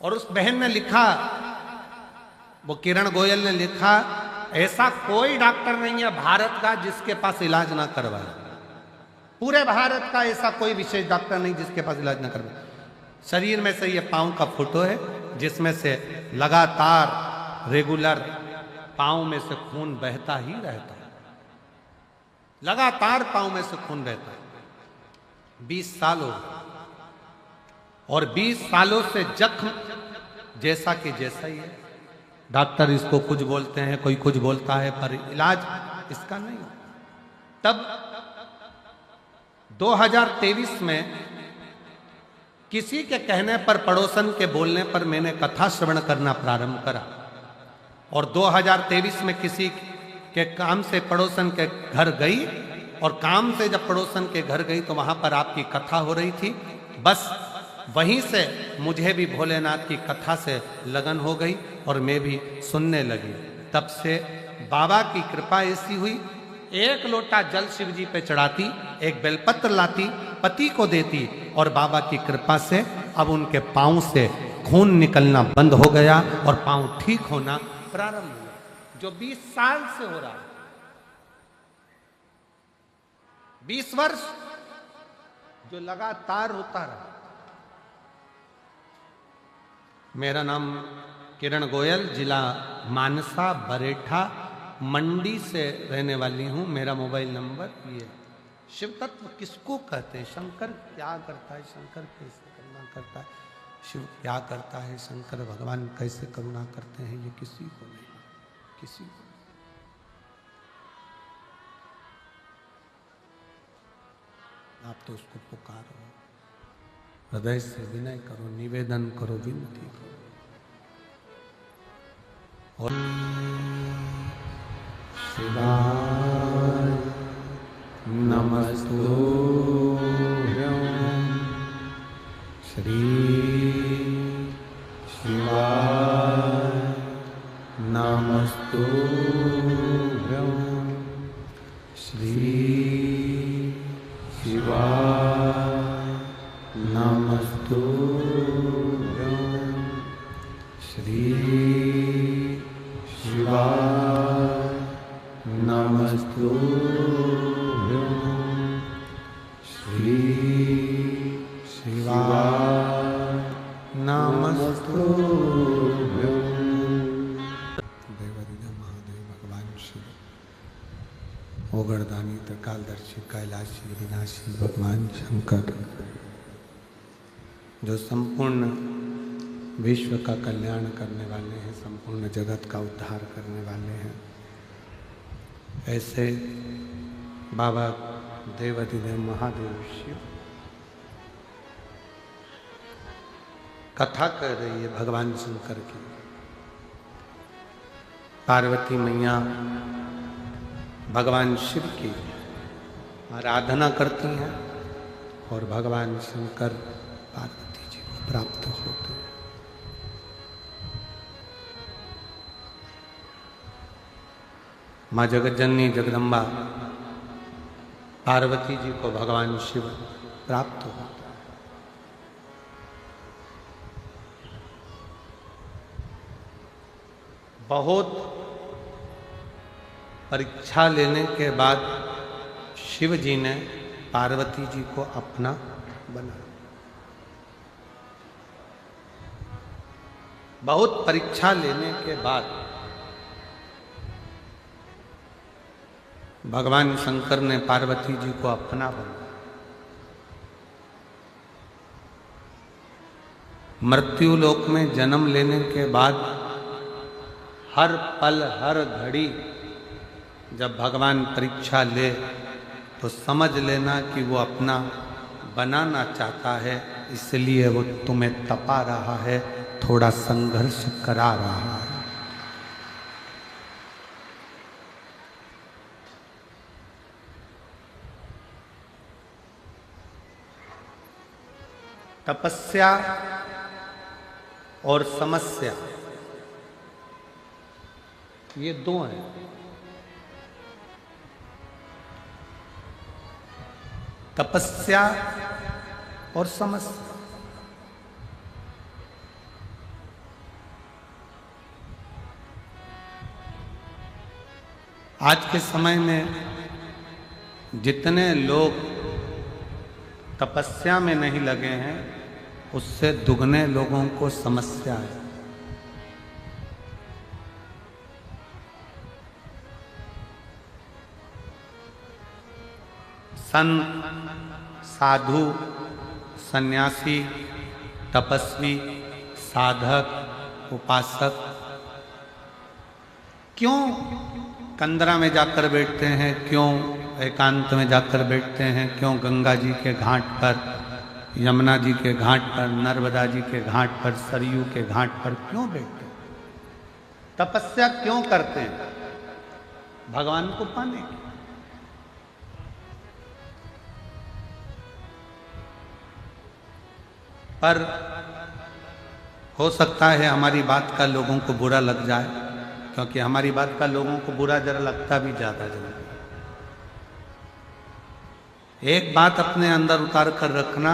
और उस बहन ने लिखा, वो किरण गोयल ने लिखा, ऐसा कोई डॉक्टर नहीं है भारत का जिसके पास इलाज ना करवाए। पूरे भारत का ऐसा कोई विशेष डॉक्टर नहीं जिसके पास इलाज ना करवाए। शरीर में से ये पाँव का फोटो है, जिसमें से लगातार रेगुलर पाँव में से खून बहता ही रहता है, लगातार पाँव में से खून बहता है। 20 साल हो गए, और 20 सालों से जख्म जैसा कि जैसा ही है। डॉक्टर इसको कुछ बोलते हैं, कोई कुछ बोलता है, पर इलाज इसका नहीं। तब 2023 में किसी के कहने पर, पड़ोसन के बोलने पर मैंने कथा श्रवण करना प्रारंभ करा, और 2023 में किसी के काम से पड़ोसन के घर गई, और काम से जब पड़ोसन के घर गई तो वहां पर आपकी कथा हो रही थी। बस वहीं से मुझे भी भोलेनाथ की कथा से लगन हो गई और मैं भी सुनने लगी। तब से बाबा की कृपा ऐसी हुई, एक लोटा जल शिव जी पे चढ़ाती, एक बेलपत्र लाती, पति को देती, और बाबा की कृपा से अब उनके पाँव से खून निकलना बंद हो गया और पाँव ठीक होना प्रारंभ हुआ, जो 20 साल से हो रहा है। 20 वर्ष जो लगातार होता रहा। मेरा नाम किरण गोयल, जिला मानसा बरेठा मंडी से रहने वाली हूँ। मेरा मोबाइल नंबर ये। शिव तत्व किसको कहते हैं? शंकर क्या करता है, शंकर कैसे करुणा करता है, शिव क्या करता है, शंकर भगवान कैसे करुणा करते हैं, ये किसी को नहीं, किसी को। आप तो उसको पुकारो, हृदय से विनय करो, निवेदन करो, विनती करो। और शिवाय नमस्तुभ्यं श्री शिवाय नमस्तुभ्यं श्री शिवाय नमस्तुभ्यं श्री शिवाय नमस्तुभ्यं श्री देवादिदेव महादेव भगवान शिव, ओगरदानी त्रिकालदर्शी कैलाशी विनाशी भगवान शंकर, जो संपूर्ण विश्व का कल्याण करने वाले हैं, संपूर्ण जगत का उद्धार करने वाले हैं, ऐसे बाबा देवादिदेव महादेव शिव कथा कर रही है भगवान शंकर की। पार्वती मैया भगवान शिव की आराधना करती हैं और भगवान शंकर पार्वती जी को प्राप्त होते हैं। माँ जगज्जननी जगदम्बा पार्वती जी को भगवान शिव प्राप्त होते हैं। बहुत परीक्षा लेने के बाद शिव जी ने पार्वती जी को अपना बनाया। बहुत परीक्षा लेने के बाद भगवान शंकर ने पार्वती जी को अपना बनाया। मृत्यु लोक में जन्म लेने के बाद हर पल हर घड़ी जब भगवान परीक्षा ले तो समझ लेना कि वो अपना बनाना चाहता है, इसलिए वो तुम्हें तपा रहा है, थोड़ा संघर्ष करा रहा है। तपस्या और समस्या ये दो हैं। तपस्या और समस्या। आज के समय में जितने लोग तपस्या में नहीं लगे हैं, उससे दुगने लोगों को समस्या है। संत, साधु, सन्यासी, तपस्वी, साधक, उपासक क्यों कंदरा में जाकर बैठते हैं, क्यों एकांत में जाकर बैठते हैं, क्यों गंगा जी के घाट पर, यमुना जी के घाट पर, नर्मदा जी के घाट पर, सरयू के घाट पर क्यों बैठते हैं? तपस्या क्यों करते हैं? भगवान को पाने की। पर हो सकता है हमारी बात का लोगों को बुरा लग जाए, क्योंकि हमारी बात का लोगों को बुरा जरा लगता भी ज्यादा जल्दी। एक बात अपने अंदर उतार कर रखना,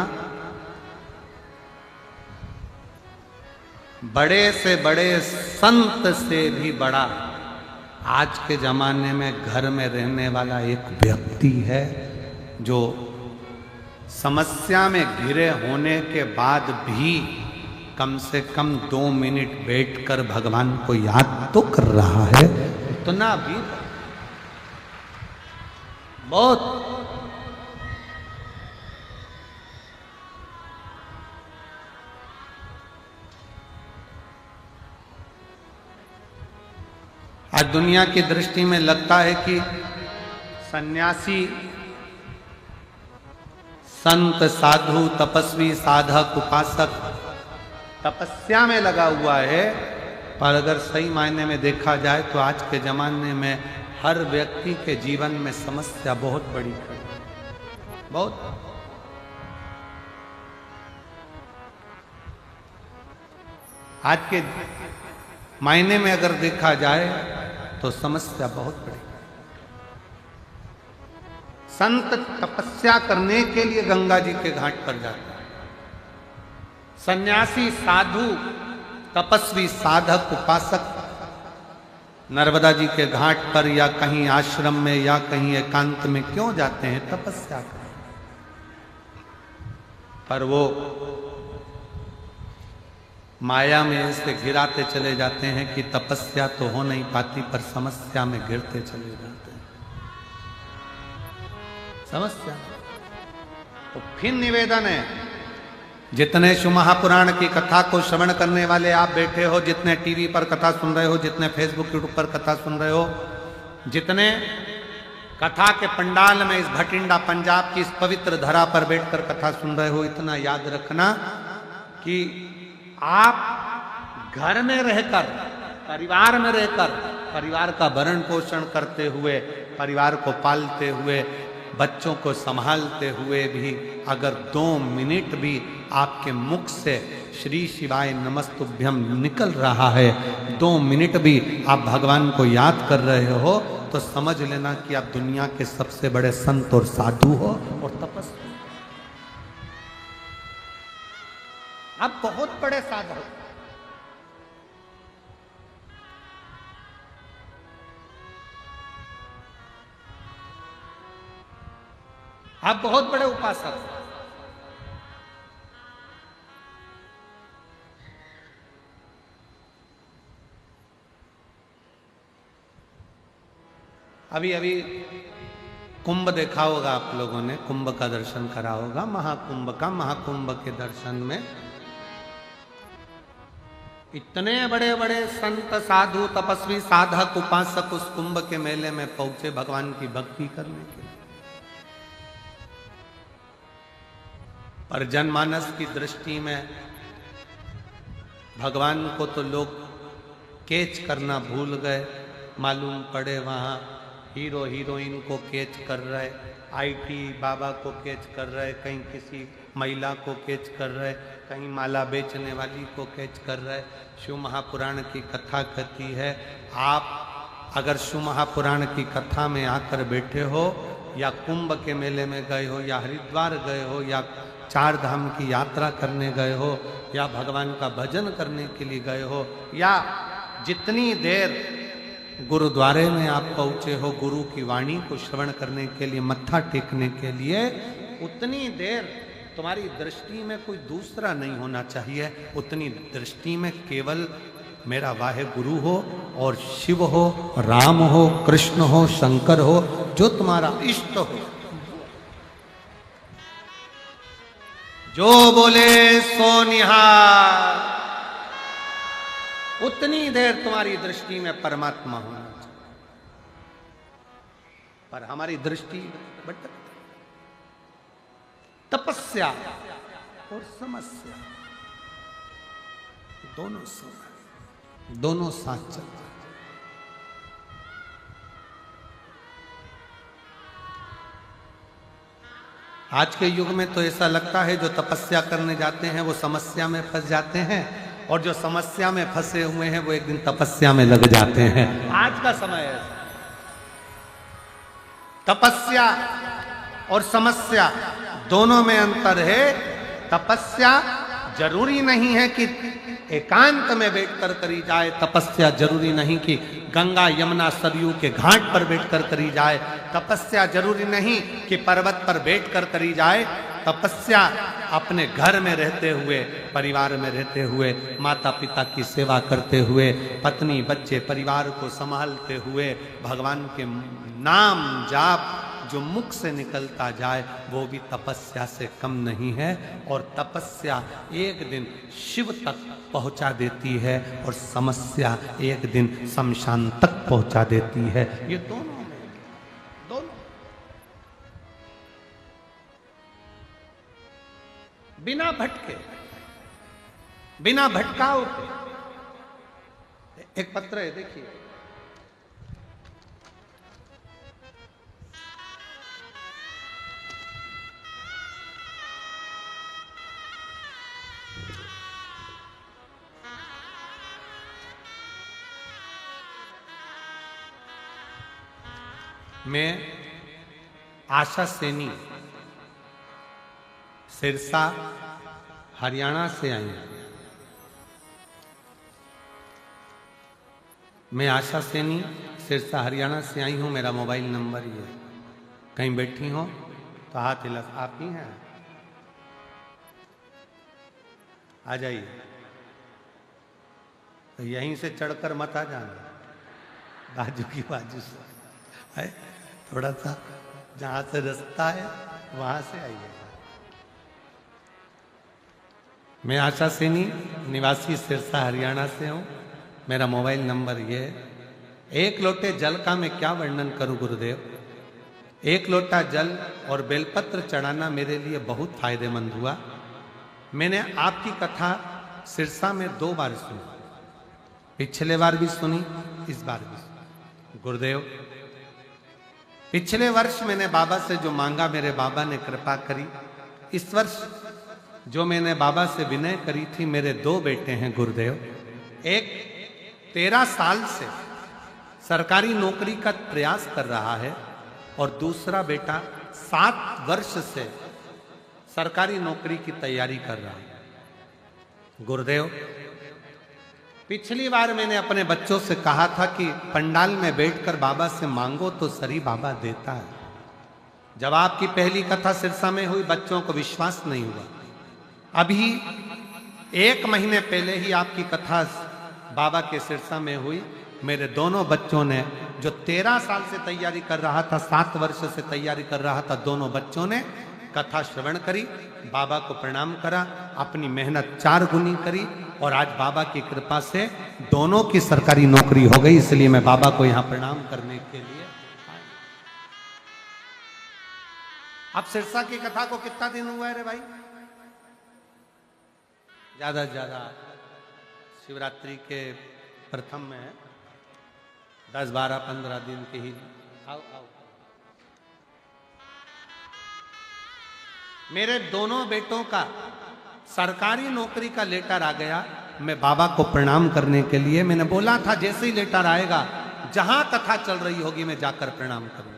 बड़े से बड़े संत से भी बड़ा आज के जमाने में घर में रहने वाला एक व्यक्ति है, जो समस्या में घिरे होने के बाद भी कम से कम 2 मिनट बैठकर भगवान को याद तो कर रहा है। इतना भी बहुत। आज दुनिया की दृष्टि में लगता है कि सन्यासी, संत, साधु, तपस्वी, साधक, उपासक तपस्या में लगा हुआ है, पर अगर सही मायने में देखा जाए तो आज के जमाने में हर व्यक्ति के जीवन में समस्या बहुत बड़ी है, बहुत। आज के मायने में अगर देखा जाए तो समस्या बहुत बड़ी। संत तपस्या करने के लिए गंगा जी के घाट पर जाते हैं। सन्यासी, साधु, तपस्वी, साधक, उपासक नर्मदा जी के घाट पर या कहीं आश्रम में या कहीं एकांत में क्यों जाते हैं? तपस्या करने। पर वो माया में ऐसे गिराते चले जाते हैं कि तपस्या तो हो नहीं पाती, पर समस्या में गिरते चले जाते हैं। समस्या। तो फिर निवेदन है, जितने शिव महापुराण की कथा को श्रवण करने वाले आप बैठे हो, जितने टीवी पर कथा सुन रहे हो, जितने फेसबुक यूट्यूब पर कथा सुन रहे हो, जितने कथा के पंडाल में इस भटिंडा पंजाब की इस पवित्र धरा पर बैठकर कथा सुन रहे हो, इतना याद रखना कि आप घर में रहकर, परिवार में रहकर, परिवार का भरण पोषण करते हुए, परिवार को पालते हुए, बच्चों को संभालते हुए भी अगर 2 मिनट भी आपके मुख से श्री शिवाय नमस्तुभ्यम निकल रहा है, 2 मिनट भी आप भगवान को याद कर रहे हो, तो समझ लेना कि आप दुनिया के सबसे बड़े संत और साधु हो और तपस्वी। आप बहुत बड़े साधु हो। आप बहुत बड़े उपासक हो। अभी अभी कुंभ देखा होगा आप लोगों ने, कुंभ का दर्शन करा होगा, महाकुंभ का। महाकुंभ के दर्शन में इतने बड़े बड़े संत, साधु, तपस्वी, साधक, उपासक उस कुंभ के मेले में पहुंचे भगवान की भक्ति करने के लिए। पर जनमानस की दृष्टि में भगवान को तो लोग कैच करना भूल गए। मालूम पड़े वहां हीरो हीरोइन को कैच कर रहे, आईटी बाबा को कैच कर रहे, कहीं किसी महिला को कैच कर रहे, कहीं माला बेचने वाली को कैच कर रहे। शिव महापुराण की कथा कहती है, आप अगर शिव महापुराण की कथा में आकर बैठे हो, या कुंभ के मेले में गए हो, या हरिद्वार गए हो, या 4 धाम की यात्रा करने गए हो, या भगवान का भजन करने के लिए गए हो, या जितनी देर गुरुद्वारे में आप पहुंचे हो गुरु की वाणी को श्रवण करने के लिए, मत्था टेकने के लिए, उतनी देर तुम्हारी दृष्टि में कोई दूसरा नहीं होना चाहिए। उतनी दृष्टि में केवल मेरा वाहे गुरु हो, और शिव हो, राम हो, कृष्ण हो, शंकर हो, जो तुम्हारा इष्ट हो, जो बोले सो निहार, उतनी देर तुम्हारी दृष्टि में परमात्मा होना चाहिए। पर हमारी दृष्टि भटकती। तपस्या और समस्या दोनों समय, दोनों साथ चलते हैं। आज के युग में तो ऐसा लगता है जो तपस्या करने जाते हैं वो समस्या में फंस जाते हैं, और जो समस्या में फंसे हुए हैं वो एक दिन तपस्या में लग जाते हैं। आज का समय है। तपस्या और समस्या दोनों में अंतर है। तपस्या जरूरी नहीं है कि एकांत में बैठकर करी जाए, तपस्या जरूरी नहीं कि गंगा यमुना सरयू के घाट पर बैठकर करी जाए, तपस्या जरूरी नहीं कि पर्वत पर बैठकर करी जाए। तपस्या अपने घर में रहते हुए, परिवार में रहते हुए, माता पिता की सेवा करते हुए, पत्नी बच्चे परिवार को संभालते हुए, भगवान के नाम जाप जो मुख से निकलता जाए वो भी तपस्या से कम नहीं है। और तपस्या एक दिन शिव तक पहुंचा देती है, और समस्या एक दिन शमशान तक पहुंचा देती है। ये दोनों में, दोनों बिना भटके, बिना भटकाव के। एक पत्र है, देखिए, मैं आशा सैनी सिरसा हरियाणा से आई हूं। मैं आशा सैनी सिरसा हरियाणा से आई हूं। मेरा मोबाइल नंबर ये है। कहीं बैठी हो तो हाथ हिला, आप ही हैं, आ जाइए। तो यहीं से चढ़कर मत आ जाना, बाजू की बाजू से है, थोड़ा सा जहाँ से रास्ता है वहाँ से आइएगा। मैं आशा सैनी, निवासी सिरसा हरियाणा से हूँ। मेरा मोबाइल नंबर ये है। एक लोटे जल का मैं क्या वर्णन करूं गुरुदेव। एक लोटा जल और बेलपत्र चढ़ाना मेरे लिए बहुत फायदेमंद हुआ। मैंने आपकी कथा सिरसा में 2 बार सुनी, पिछले बार भी सुनी, इस बार भी सुनी। गुरुदेव, पिछले वर्ष मैंने बाबा से जो मांगा, मेरे बाबा ने कृपा करी। इस वर्ष जो मैंने बाबा से विनय करी थी, मेरे 2 बेटे हैं गुरुदेव। एक 13 साल से सरकारी नौकरी का प्रयास कर रहा है और दूसरा बेटा 7 वर्ष से सरकारी नौकरी की तैयारी कर रहा है। गुरुदेव, पिछली बार मैंने अपने बच्चों से कहा था कि पंडाल में बैठकर बाबा से मांगो तो सरी बाबा देता है। जब आपकी पहली कथा सिरसा में हुई, बच्चों को विश्वास नहीं हुआ। अभी 1 महीने पहले ही आपकी कथा बाबा के सिरसा में हुई। मेरे दोनों बच्चों ने, जो 13 साल से तैयारी कर रहा था, 7 वर्ष से तैयारी कर रहा था, दोनों बच्चों ने कथा श्रवण करी, बाबा को प्रणाम करा, अपनी मेहनत 4 गुनी करी और आज बाबा की कृपा से दोनों की सरकारी नौकरी हो गई। इसलिए मैं बाबा को यहां प्रणाम करने के लिए। अब सिरसा की कथा को कितना दिन हुआ है रे भाई? ज्यादा से ज्यादा शिवरात्रि के प्रथम में 10, 12, 15 दिन के ही। आओ आओ। मेरे दोनों बेटों का सरकारी नौकरी का लेटर आ गया। मैं बाबा को प्रणाम करने के लिए, मैंने बोला था जैसे ही लेटर आएगा, जहां कथा चल रही होगी मैं जाकर प्रणाम करूंगा।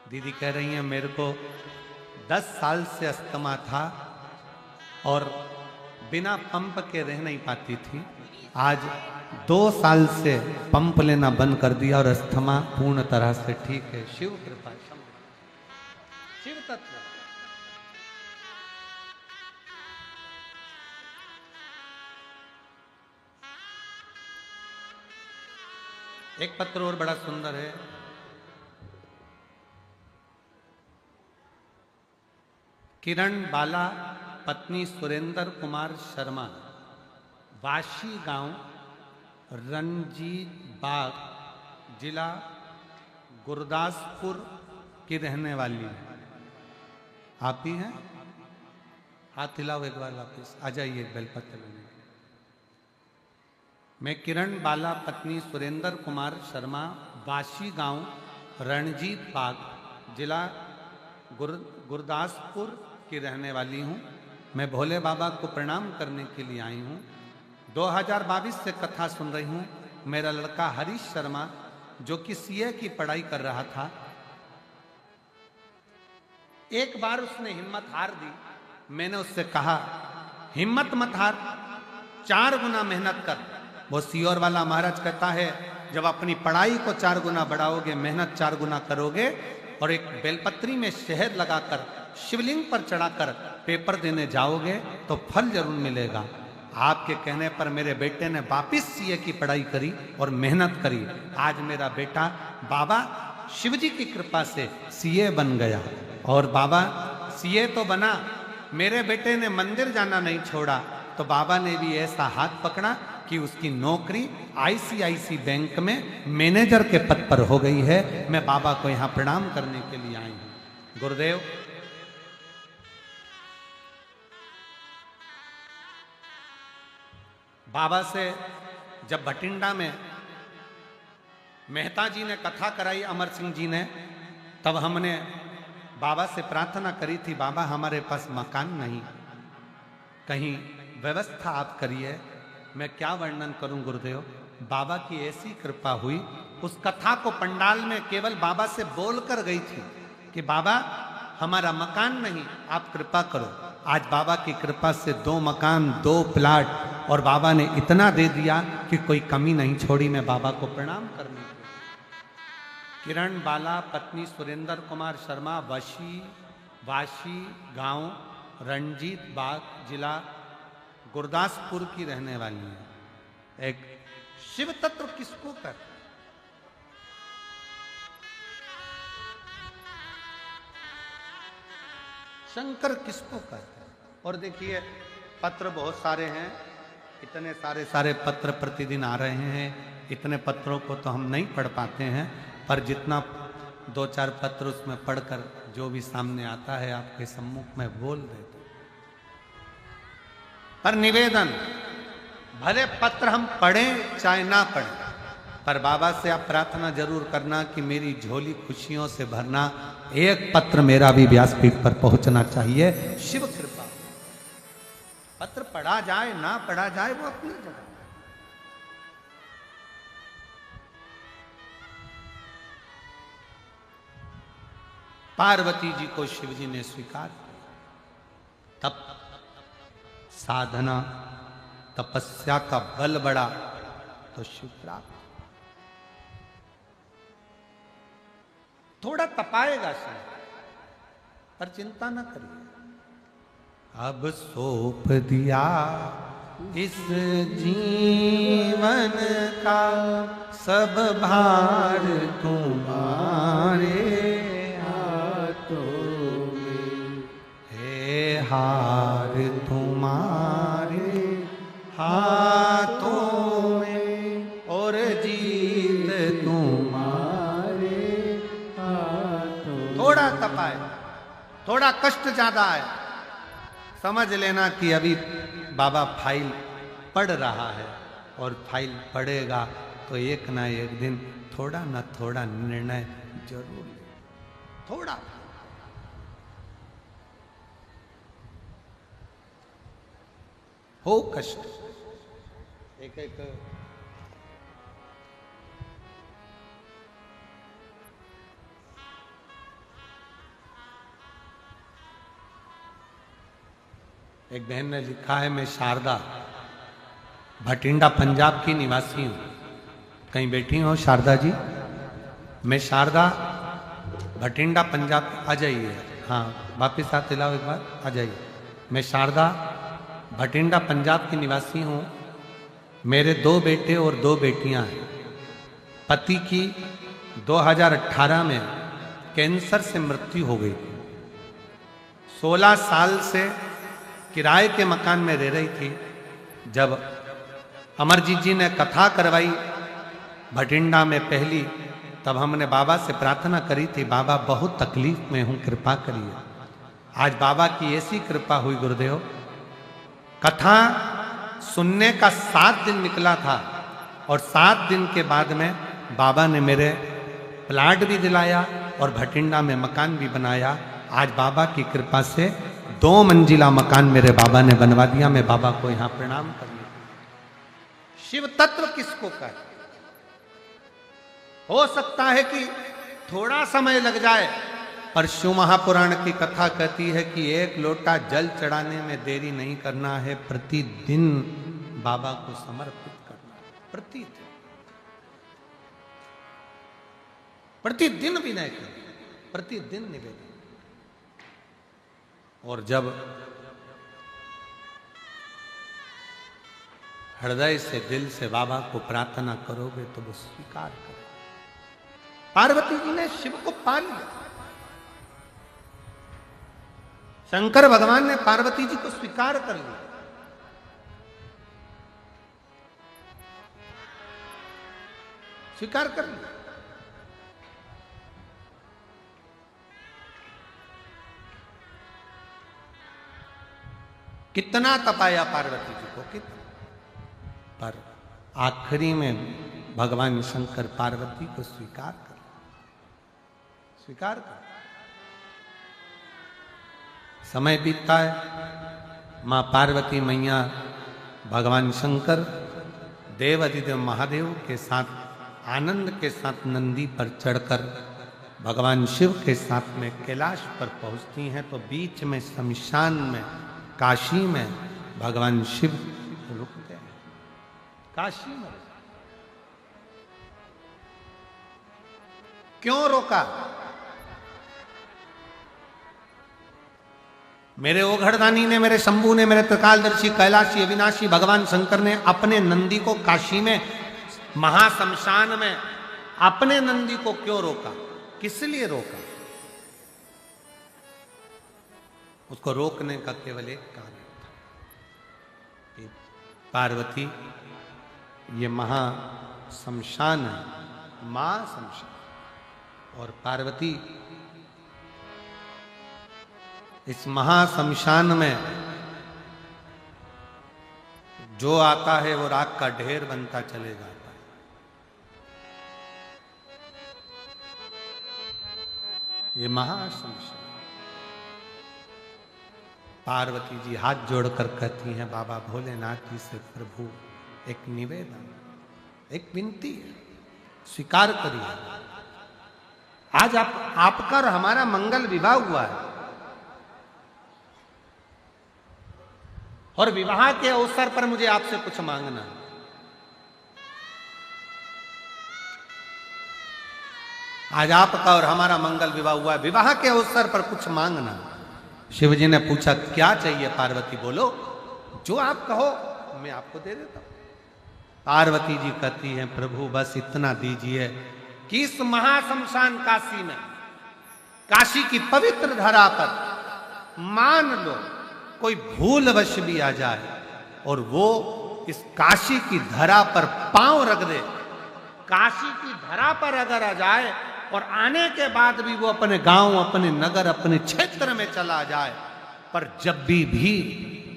दीदी कह रही हैं मेरे को 10 साल से अस्थमा था और बिना पंप के रह नहीं पाती थी। आज 2 साल से पंप लेना बंद कर दिया और अस्थमा पूर्ण तरह से ठीक है। शिव कृपा, शिव तत्व। एक पत्र और बड़ा सुंदर है। किरण बाला पत्नी सुरेंद्र कुमार शर्मा, वाशी गांव, रंजीत बाग, जिला गुरदासपुर की रहने वाली है। आप ही हैं? हाथ हिलाओ एक बार, वापिस आ जाइए बेलपत्र लेने। मैं किरण बाला पत्नी सुरेंद्र कुमार शर्मा, वाशी गांव, रणजीत बाग, जिला गुरदासपुर की रहने वाली हूँ। मैं भोले बाबा को प्रणाम करने के लिए आई हूँ। 2022 से कथा सुन रही हूँ। मेरा लड़का हरीश शर्मा, जो कि सीए की पढ़ाई कर रहा था, एक बार उसने हिम्मत हार दी। मैंने उससे कहा हिम्मत मत हार, 4 गुना मेहनत कर। वो सीओर वाला महाराज कहता है जब अपनी पढ़ाई को 4 गुना बढ़ाओगे, मेहनत 4 गुना करोगे और एक बेलपत्री में शहद लगाकर शिवलिंग पर चढ़ाकर पेपर देने जाओगे तो फल जरूर मिलेगा। आपके कहने पर मेरे बेटे ने वापिस सीए की पढ़ाई करी और मेहनत करी। आज मेरा बेटा बाबा शिवजी की कृपा से सीए बन गया। और बाबा सीए तो बना, मेरे बेटे ने मंदिर जाना नहीं छोड़ा, तो बाबा ने भी ऐसा हाथ पकड़ा कि उसकी नौकरी आईसीआईसी बैंक में मैनेजर के पद पर हो गई है। मैं बाबा को यहां प्रणाम करने के लिए आई हूं। गुरुदेव, बाबा से जब भटिंडा में मेहता जी ने कथा कराई, अमर सिंह जी ने, तब हमने बाबा से प्रार्थना करी थी, बाबा हमारे पास मकान नहीं, कहीं व्यवस्था आप करिए। मैं क्या वर्णन करूं गुरुदेव, बाबा की ऐसी कृपा हुई। उस कथा को पंडाल में केवल बाबा से बोलकर गई थी कि बाबा हमारा मकान नहीं, आप कृपा करो। आज बाबा की कृपा से 2 मकान, 2 प्लाट और बाबा ने इतना दे दिया कि कोई कमी नहीं छोड़ी मैं बाबा को प्रणाम करने को। किरण बाला पत्नी सुरेंद्र कुमार शर्मा वाशी गांव रणजीत बाग जिला गुरदासपुर की रहने वाली है। एक शिव तत्व किसको कर, शंकर किसको कहते हैं। और देखिए पत्र बहुत सारे हैं, इतने सारे पत्र प्रतिदिन आ रहे हैं। इतने पत्रों को तो हम नहीं पढ़ पाते हैं, पर जितना 2-4 पत्र उसमें पढ़कर जो भी सामने आता है आपके सम्मुख में बोल देते। पर निवेदन, भले पत्र हम पढ़ें चाहे ना पढ़ें, पर बाबा से आप प्रार्थना जरूर करना कि मेरी झोली खुशियों से भरना। एक पत्र मेरा भी व्यासपीठ पर पहुंचना चाहिए। शिव कृपा, पत्र पढ़ा जाए ना पढ़ा जाए वो अपनी जगह। पार्वती जी को शिव जी ने स्वीकार किया, तब साधना तपस्या का बल बढ़ा तो शिव प्राप्त। थोड़ा तपाएगा शायद, पर चिंता न करिए। अब सौंप दिया इस जीवन का सब भार तुम्हारे हाथों में, हे हार तुम्हारे हाथों में और जीत तुम्हारे हाथों। थोड़ा तपाए, थोड़ा कष्ट ज्यादा है, समझ लेना कि अभी बाबा फाइल पढ़ रहा है, और फाइल पढ़ेगा तो एक ना एक दिन थोड़ा ना थोड़ा निर्णय जरूर ले। थोड़ा हो कष्ट, एक बहन ने लिखा है, मैं शारदा भटिंडा पंजाब की निवासी हूं। कहीं बैठी हो शारदा जी? मैं शारदा भटिंडा पंजाब, आ जाइए। हाँ वापिस आते लाओ एक बार, आ जाइए। मैं शारदा भटिंडा पंजाब की निवासी हूँ। मेरे 2 बेटे और 2 बेटियां हैं। पति की 2018 में कैंसर से मृत्यु हो गई। 16 साल से किराए के मकान में रह रही थी। जब अमरजीत जी ने कथा करवाई भटिंडा में पहली, तब हमने बाबा से प्रार्थना करी थी, बाबा बहुत तकलीफ में हूं, कृपा करिए। आज बाबा की ऐसी कृपा हुई गुरुदेव, कथा सुनने का 7 दिन निकला था, और 7 दिन के बाद में बाबा ने मेरे प्लाट भी दिलाया और भटिंडा में मकान भी बनाया। आज बाबा की कृपा से 2 मंजिला मकान मेरे बाबा ने बनवा दिया। मैं बाबा को यहां प्रणाम कर लिया। शिव तत्व किसको कहते? हो सकता है कि थोड़ा समय लग जाए, पर शिव महापुराण की कथा कहती है कि 1 लोटा जल चढ़ाने में देरी नहीं करना है, प्रतिदिन बाबा को समर्पित करना है। प्रतिदिन विनय करना, प्रतिदिन निवेदन। और जब हृदय से दिल से बाबा को प्रार्थना करोगे तो वो स्वीकार करें। पार्वती जी ने शिव को पा लिया। शंकर भगवान ने पार्वती जी को स्वीकार कर लिया। स्वीकार कर लिया। कितना तपाया पार्वती जी को, कितना, पर आखिरी में भगवान शंकर पार्वती को स्वीकार कर समय बीतता है। मां पार्वती मैया भगवान शंकर देवाधिदेव महादेव के साथ आनंद के साथ नंदी पर चढ़कर भगवान शिव के साथ में कैलाश पर पहुंचती हैं, तो बीच में शमशान में काशी में भगवान शिव रुकते हैं। काशी में रह जाए। क्यों रोका? मेरे ओघड़दानी ने, मेरे शंभू ने, मेरे त्रिकालदर्शी कैलाशी अविनाशी भगवान शंकर ने अपने नंदी को काशी में महाशमशान में अपने नंदी को क्यों रोका? किस लिए रोका? उसको रोकने का केवल एक कारण था कि पार्वती, ये महाशमशान है, मां शमशान, और पार्वती इस महाशमशान में जो आता है वो राख का ढेर बनता चले जाता है। ये महाशमशान। पार्वती जी हाथ जोड़कर कहती हैं, बाबा भोलेनाथ जी से प्रभु एक निवेदन, एक विनती है, स्वीकार करिए। आज आपका और हमारा मंगल विवाह हुआ है, और विवाह के अवसर पर मुझे आपसे कुछ मांगना है। आज आपका और हमारा मंगल विवाह हुआ है, विवाह के अवसर पर कुछ मांगना। शिव जी ने पूछा, क्या चाहिए पार्वती, बोलो, जो आप कहो मैं आपको दे देता हूं। पार्वती जी कहती हैं, प्रभु बस इतना दीजिए कि इस महाशमशान काशी में, काशी की पवित्र धरा पर मान लो कोई भूलवश भी आ जाए और वो इस काशी की धरा पर पांव रख दे, काशी की धरा पर अगर आ जाए और आने के बाद भी वो अपने गांव, अपने नगर, अपने क्षेत्र में चला जाए, पर जब भी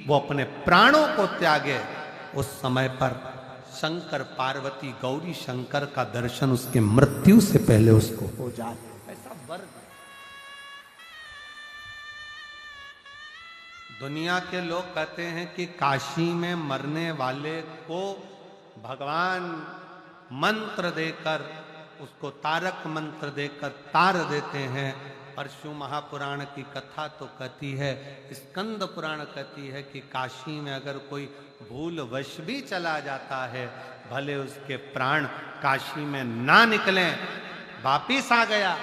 वो अपने प्राणों को त्यागे, उस समय पर शंकर पार्वती गौरी शंकर का दर्शन उसके मृत्यु से पहले उसको हो जाए। ऐसा वर्ग दुनिया के लोग कहते हैं कि काशी में मरने वाले को भगवान मंत्र देकर, उसको तारक मंत्र देकर तार देते हैं। पर शिव महापुराण की कथा तो कहती है, स्कंद पुराण कहती है कि काशी में अगर कोई भूलवश भी चला जाता है, भले उसके प्राण काशी में ना निकलें, वापिस आ गया,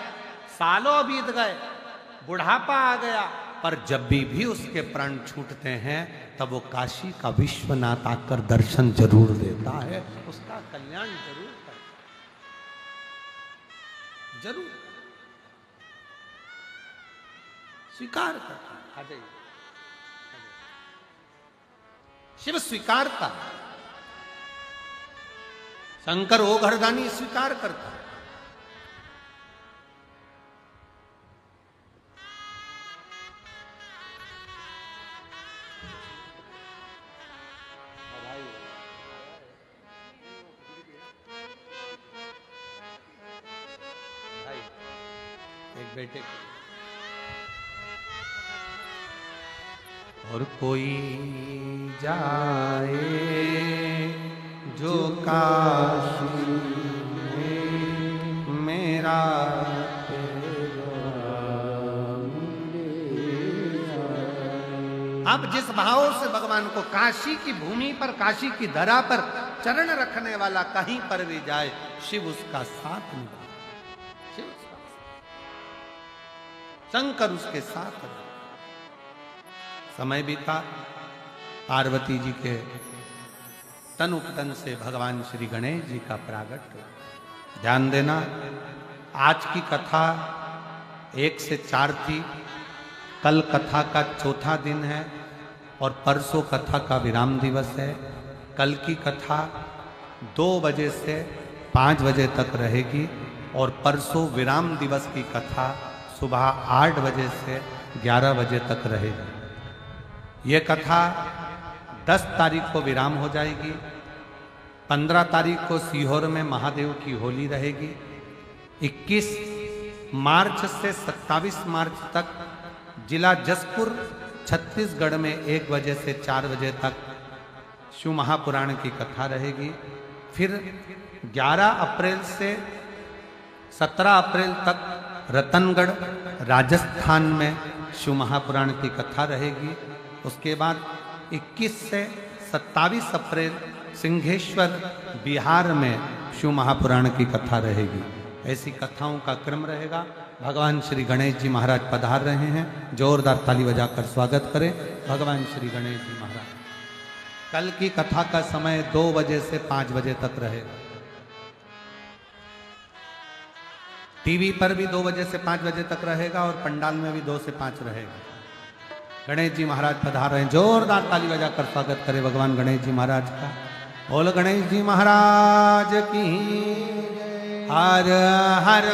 सालों बीत गए, बुढ़ापा आ गया, पर जब भी उसके प्राण छूटते हैं तब वो काशी का विश्वनाथ आकर दर्शन जरूर देता है, उसका कल्याण जरूर करता है, जरूर स्वीकार करता है। आ जाइए, शिव स्वीकारता, शंकर ओघड़दानी स्वीकार करता है। एक बेटे और कोई जाए जो काशी में मेरा अब जिस भाव से भगवान को काशी की भूमि पर, काशी की धरा पर चरण रखने वाला कहीं पर भी जाए, शिव उसका साथ निभाए, शंकर उसके साथ रहे। समय बीता, पार्वती जी के तन उपतन से भगवान श्री गणेश जी का प्रागट हुआ। ध्यान देना, आज की कथा 1 से 4 थी, कल कथा का चौथा दिन है और परसों कथा का विराम दिवस है। कल की कथा 2 बजे से 5 बजे तक रहेगी और परसों विराम दिवस की कथा सुबह 8 बजे से 11 बजे तक रहेगी। ये कथा 10 तारीख को विराम हो जाएगी। 15 तारीख को सीहोर में महादेव की होली रहेगी। 21 मार्च से 27 मार्च तक जिला जसपुर छत्तीसगढ़ में 1 बजे से 4 बजे तक शिव महापुराण की कथा रहेगी। फिर 11 अप्रैल से 17 अप्रैल तक रतनगढ़ राजस्थान में शिव महापुराण की कथा रहेगी। उसके बाद 21 से 27 अप्रैल सिंहेश्वर बिहार में शिव महापुराण की कथा रहेगी। ऐसी कथाओं का क्रम रहेगा। भगवान श्री गणेश जी महाराज पधार रहे हैं, जोरदार ताली बजाकर स्वागत करें भगवान श्री गणेश जी महाराज। कल की कथा का समय 2 बजे से 5 बजे तक रहेगा। टीवी पर भी 2 बजे से 5 बजे तक रहेगा और पंडाल में भी 2 से 5 रहेगा। गणेश जी महाराज पधार रहे हैं, जोरदार ताली बजाकर स्वागत करें भगवान गणेश जी महाराज का। बोल गणेश जी महाराज की। हर हर